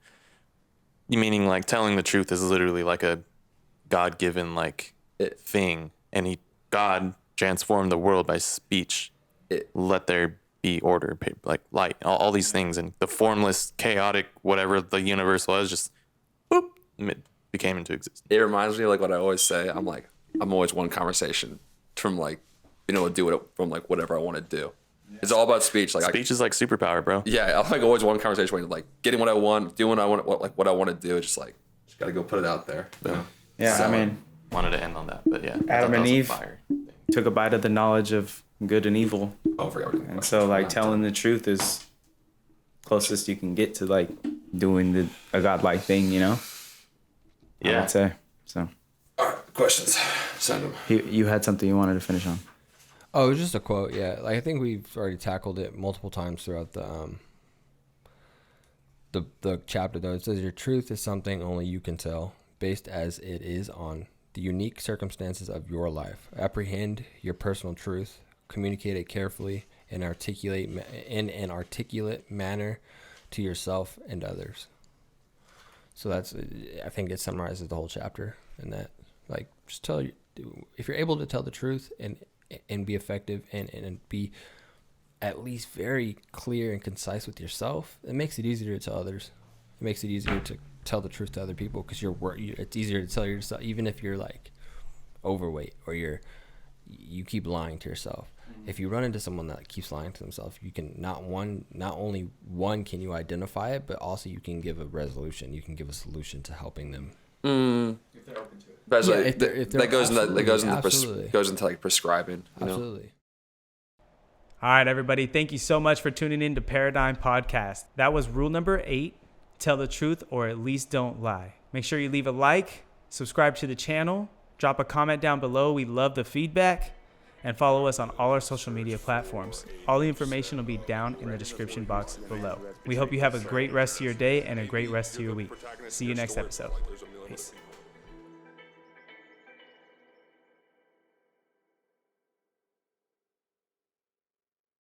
Meaning like telling the truth is literally like a God-given like thing. And God transformed the world by speech. Let there be order, like light, all these things. And the formless, chaotic, whatever the universe was, just boop, it became into existence. It reminds me of like what I always say. I'm always one conversation from like being able to do it from like whatever I want to do. It's all about speech. Like Speech is like superpower, bro. Yeah, I like always one conversation where like getting what I want, doing what I want, what I want to do. Just gotta go put it out there. You know? Yeah, So, I mean, Wanted to end on that, but yeah. Adam and Eve Fire. took a bite of the knowledge of good and evil. I forgot. And so like telling the truth is closest you can get to like doing a godlike thing, you know? I Yeah. would say. So All right, questions. Send them. you had something you wanted to finish on. Oh, it was just a quote. Yeah, like I think we've already tackled it multiple times throughout the chapter. Though it says your truth is something only you can tell, based as it is on the unique circumstances of your life. Apprehend your personal truth, communicate it carefully, and articulate in an articulate manner to yourself and others. So that's, I think it summarizes the whole chapter. And that, like, just if you're able to tell the truth and be effective and be at least very clear and concise with yourself, it makes it easier to tell others. It makes it easier to tell the truth to other people because it's easier to tell yourself, even if you're like overweight or you keep lying to yourself. If you run into someone that keeps lying to themselves, you can not only can you identify it, but also you can give a resolution. You can give a solution to helping them. If they're open to it. But Yeah, like, if they're that goes absolutely. into like prescribing. You know? Absolutely. All right, everybody. Thank you so much for tuning in to Paradyme Podcast. That was rule number 8. Tell the truth or at least don't lie. Make sure you leave a like, subscribe to the channel, drop a comment down below. We love the feedback. And follow us on all our social media platforms. All the information will be down in the description box below. We hope you have a great rest of your day and a great rest of your week. See you next episode. Peace.